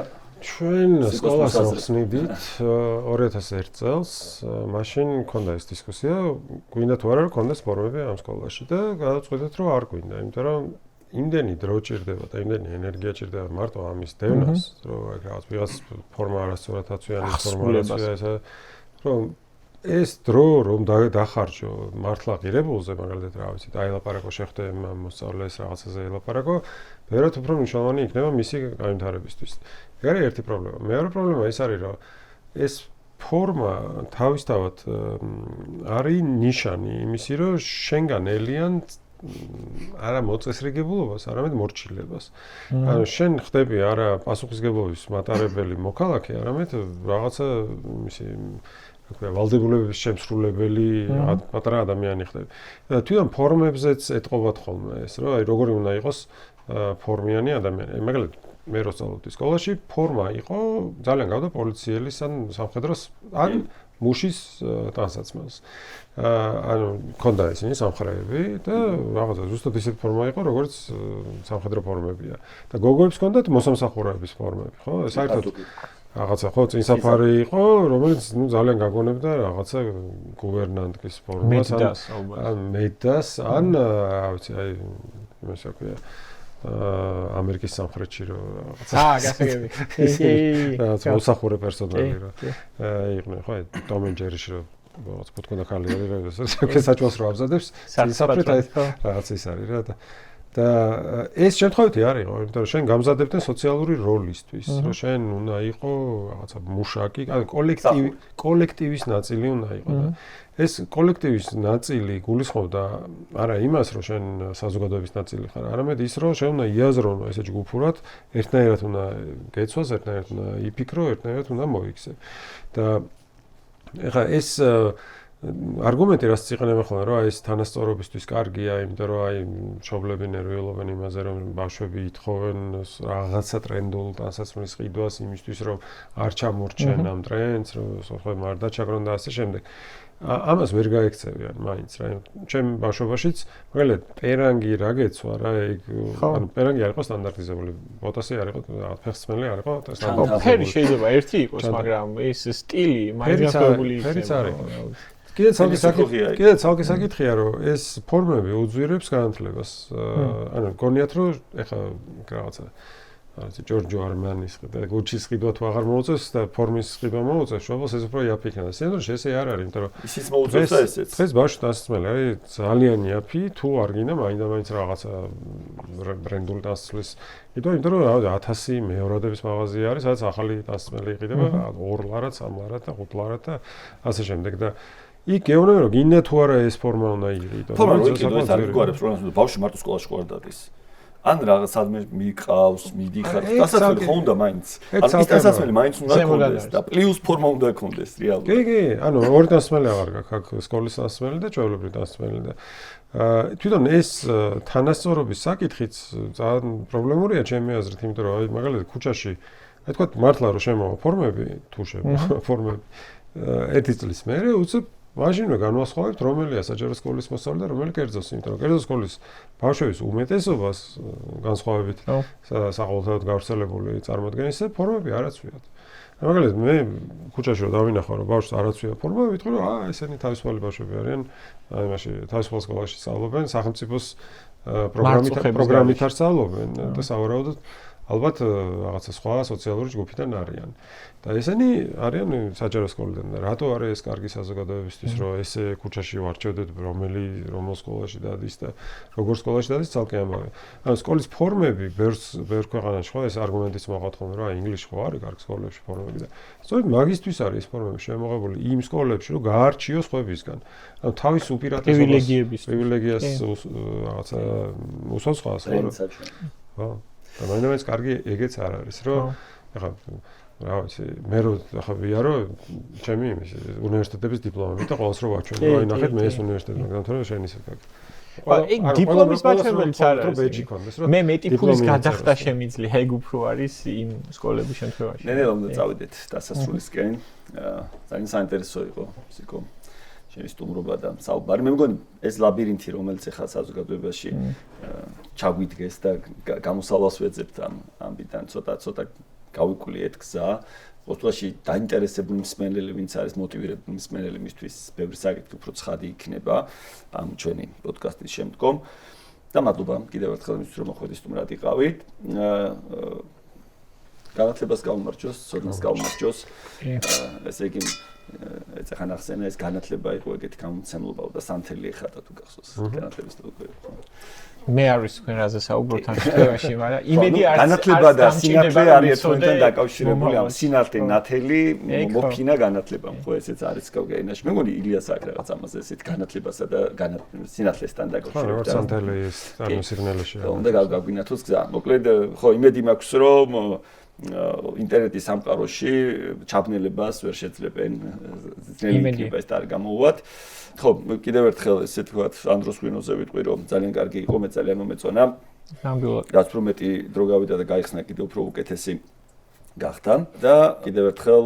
ჩვენ სკოლას ვხსნიდით 2001 წელს, მაშინ მქონდა ეს დისკუსია, გვინდა თუ არა კონდეს ფორმები ამ სკოლაში და გადაწყვეტეთ რომ არ გვინდა, იმიტომ რომ იმდენი დრო ჭირდება და იმდენი ენერგია ჭირდება მარტო ამის დევნას, რომ რაღაც ვიღაც ფორმა არასწორად აცვიანი ფორმულაცია ესა რომ ეს დრო რომ დახარჯო მართლა ღირებულზე მაგალითად რა ვიცი, დაელაპარაკო შეხვდე მოსწავლეს რაღაცაზე ელაპარაკო, ვერათ უფრო მნიშვნელოვანი იქნება მისი განვითარებისთვის. ეგ არის ერთი პრობლემა. მეორე პრობლემა ის არის, რომ ეს ფორმა თავისთავად არის ნიშანი იმისი, რომ შენგან ელიან არა მოწესრიგებულობას, არამედ მორჩილებას. ანუ შენ ხდები არა პასუხისგებლობის მატარებელი მოქალაქე, არამედ რაღაცა იმისი ვალდებულების შემსრულებელი პატარა ადამიანი ხდები. და თვითონ ფორმებზეც ეთყობათ ხოლმე ეს, რომ აი როგორი უნდა იყოს ფორმიანი ადამიანი. მაგალითად მე რო სწავლობდი სკოლაში, ფორმა იყო ძალიან გავდა პოლიციელის ან სამხედროს ან მუშის ტანსაცმელს. ანუ ქონდა ისინი სამხრეები და რაღაცა ზუსტად ისეთი ფორმა იყო, როგორც სამხედრო ფორმებია. და გოგოებს ქონდათ მოსამსახურეების ფორმები, ხო? საერთოდ რაღაცა ხო წინსაფარი იყო, რომელიც ნუ ძალიან გაგონებდა რაღაცა გუვერნანტის ფორმას ან მედას ან რა ვიცი, აი იმას აქვია ამერიკის სამხრეთში რო რაღაცა გასაგები. რაღაც მოსახურე პერსონალი რო იყვნენ, ხო, ტომ ენდ ჯერიში რო რაღაც ფუტკონა ხალი არის, რა საჭმელს რო აბზადებს, საფრეთ აი რაღაც ის არის რა და ეს შემთხვევით არისო, იმიტომ რომ შენ გამზადებდენ სოციალური როლისთვის, რომ შენ უნდა იყო რაღაცა მუშაკი, ანუ კოლექტივის ნაწილი უნდა იყო და ეს კოლექტივის ნაწილი გულისხმობდა არა იმას, რომ შენ საზოგადოების ნაწილი ხარ, არამედ ის, რომ შენ უნდა იაზრონო ესე ჯგუფურად, ერთნაირად უნდა გეცვას, ერთნაირად უნდა იფიქრო, ერთნაირად უნდა მოიქცე. და ეხლა ეს არგუმენტი რაც იყენებენ ხოლმე რომ ეს თანასწორობისთვის კარგია, იმიტომ რომ მშობლები ნერვიულობენ იმაზე რომ ბავშვები ითხოვენ რაღაცა ტრენდულ ტანსაცმლის ყიდვას იმისთვის რომ არ ჩამორჩენ ამ ტრენდს, რომ სხვა არ დაჩაგრონ და ასე შემდეგ. ამას ვერ გაექცევიან მაინც რა. ჩემ ბავშვობაშიც მაგალითად პერანგი რა გეცვა რა, ანუ პერანგი არ იყო სტანდარტიზებული, ბოტასი არ იყო, ფეხსმელი არ იყო სტანდარტიზებული. ფერი შეიძლება ერთი იყოს, მაგრამ ეს სტილი მაინც გასაგებული იქნება. ფერიც არის. კიდე ცალკე საკითხია რომ ეს ფორმები უძვირებს განათლებას. ანუ გონიათ რომ ეხა რაღაცა ჯორჯო არმანის და გუჩის ყიდვა თუ აღარ მოუწევს და ფორმის ყიდვა მოუწევს, შობელს ეს უფრო იაფი იქნება. სინამდვილეში ესე არ არის, იმიტომ რომ ისიც მოუწევს და ესეც. დღეს ბავშვი დასწმელი არის ძალიან იაფი, თუ არ გინდა მაინც რაღაცა ბრენდული დასწმლის ყიდვა, იმიტომ რომ 1000 მეორადების მაღაზია არის, სადაც ახალი დასწმელი იყიდება 2 ლარად, 3 ლარად და 5 ლარად და ასე შემდეგ და იქ გეუბნები რომ გინდა თუ არა ეს ფორმა უნდა იყიდო. ფორმა რო იყიდო ეს არ გვარებს პრობლემას, ბავშვი მარტო სკოლაში ყوار დადის. ან რაღაც სადმე მიყავს, მიდიხარ, დასაცმელი ხო უნდა მაინც. ანუ ის დასაცმელი მაინც უნდა ქონდეს და პლუს ფორმა უნდა ქონდეს რეალურად. კი, ანუ ორი დასაცმელი აღარ გაქვს, აქ სკოლის დასაცმელი და ჩვეულებრივი დასაცმელი და თვითონ ეს თანასწორობის საკითხიც ძალიან პრობლემურია ჩემი აზრით, იმიტომ რომ მაგალითად ქუჩაში აი თქვა მართლა რომ შემოვა ფორმები, თუ შემოვა ფორმები ერთი წლის მერე უცებ მაშინვე განვასხვავებთ რომელია საჯარო სკოლის მოსწავლე და რომელი კერძოს, იმიტომ რომ კერძო სკოლის ბავშვების უმეტესობას განსხვავებით საყოველთაოდ გავრცელებული წარმოადგენის ფორმები არ აცვიათ. მაგალითად მე ქუჩაში რომ დავინახავ რომ ბავშვს არ აცვია ფორმა, ვიტყვი რომ ესენი თავისუფალი ბავშვები არიან, აი მაშინ თავისუფალ სკოლაში სწავლობენ, სახელმწიფოს პროგრამით არ სწავლობენ და სავარაუდოდ ალბათ რაღაცა სხვა სოციალური ჯგუფიდან არიან. და ესენი არიან საჯარო სკოლიდან. რატო არის ეს კარგი საზოგადოებისთვის, რომ ესე ქუჩაში ვარჩევდეთ რომელ სკოლაში დადის და როგორ სკოლაში დადის ცალკე ამბავი. ანუ სკოლის ფორმები ბევრ ქვეყანაში ხო ეს არგუმენტიც მოყავთ ხოლმე, რომ ინგლისში ხო არის კარგი სკოლებში ფორმები და სწორედ მაგისთვის არის ეს ფორმები შემოღებული იმ სკოლებში, რომ გაარჩიოს ხვებისგან. ანუ თავის უპირატესობას პრივილეგიას რაღაცა უსვამს ხალხს. ხო. და მაინც კარგი ეგეც არ არის, რომ ახლა რა ვიცი, მე რო ახლა ვიარო ჩემი უნივერსიტეტების დიპლომები და ყოველს რო ვაჩვენო, აი ნახეთ მე ეს უნივერსიტეტი მაგდამთავრე შენ ისე გაქვს. აი დიპლომის მაჩვენებელიც არ არის. მე მეტი ფულის გადახდა შემიძლია, ეგ უფრო არის იმ სკოლების შემთხვევაში. ნელა უნდა წავიდეთ დასასრულისკენ. ძალიან საინტერესო იყო სიკო. შენი სტუმრობა და საუბარი. მე მგონი ეს ლაბირინთი, რომელიც ახლა საზოგადოებაში ჩაგვიდგეს და გამოსავალს ვეძებთ ამბიდან ცოტა გავიკვლიეთ გზა. ყოველთვის დაინტერესებული მსმენელი, ვინც არის მოტივირებული მსმენელი, მისთვის ბევრი საკითხი უფრო ცხადი იქნება ამ ჩვენი პოდკასტის შემდგომ. და მადლობა კიდევ ერთხელ იმისთვის, რომ მოხვედით სტუმრად იყავით. განათლებას გაუმარჯოს, ცოდნას გაუმარჯოს. ესე იგი ეცახან ახსენა ეს განათლება იყო ეგეთი გამომცემლობა და სანთელი ეხატა თუ გახსოვს განათლების თუ იყო. მე არ ვიცი თქვენ რაზე საუბრობთ ამ შემთხვევაში, მაგრამ იმედი არის განათლება და სინათლე არის ერთმანეთთან დაკავშირებული. ამ სინათლე ნათელი მოფინა განათლება, ხო ესეც არის კავკაინაში. მე მგონი ილიას აქ რაღაც ამაზე ესეთ განათლებასა და სინათლესთან დაკავშირებით. რა სანთელი ეს ანუ სიგნალში. უნდა გავგვინათოს გზა. მოკლედ ხო იმედი მაქვს რომ ინტერნეტის სამყაროში ჩაბნელებას ვერ შეძლებენ ძნელი იქნება ეს და არ გამოუვათ. ხო, კიდევ ერთხელ ესე თქვათ ანდროს გვინოზე ვიტყვი რომ ძალიან კარგი იყო, მე ძალიან მომეწონა. ნამდვილად. რაც უფრო მეტი დრო გავიდა და გაიხსნა კიდევ უფრო უკეთესი გახდა და კიდევ ერთხელ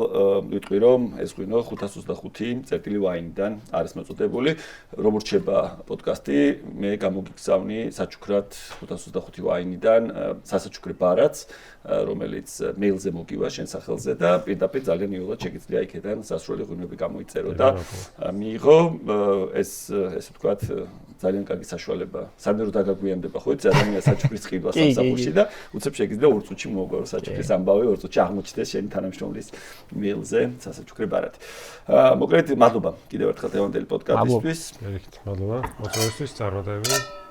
ვიტყვი რომ ეს ღვინო 525 ვაინიდან არის მოწოდებული. როგორც რჩება პოდკასტი, მე გამოგიგზავნი საჩუქრად 525 ვაინიდან სასაჩუქრე ბარაც, რომელიც მეილზე მოგივა შენ სახელზე და პირდაპირ ძალიან იოლად შეგიძლია იქიდან სასრული ღვინოები გამოიწერო და მიიღო ეს ესე ვთქვათ ძალიან კარგი საშუალება. სანამ რომ დაგაგვიანდება ხო იცი ადამიანის საჩუქრის ყიდვა სამსახურში და უცებ შეგიძლია 2 წუთში მოუგო საჩუქრის ამბავი 2 წუთში აღმოჩნდეს შენი თანამშრომლის მეილზე სასაჩუქრე ბარად. მოკლედ მადლობა კიდევ ერთხელ დღევანდელი პოდკასტისთვის. მადლობა. მოწვევისთვის წარმატებები.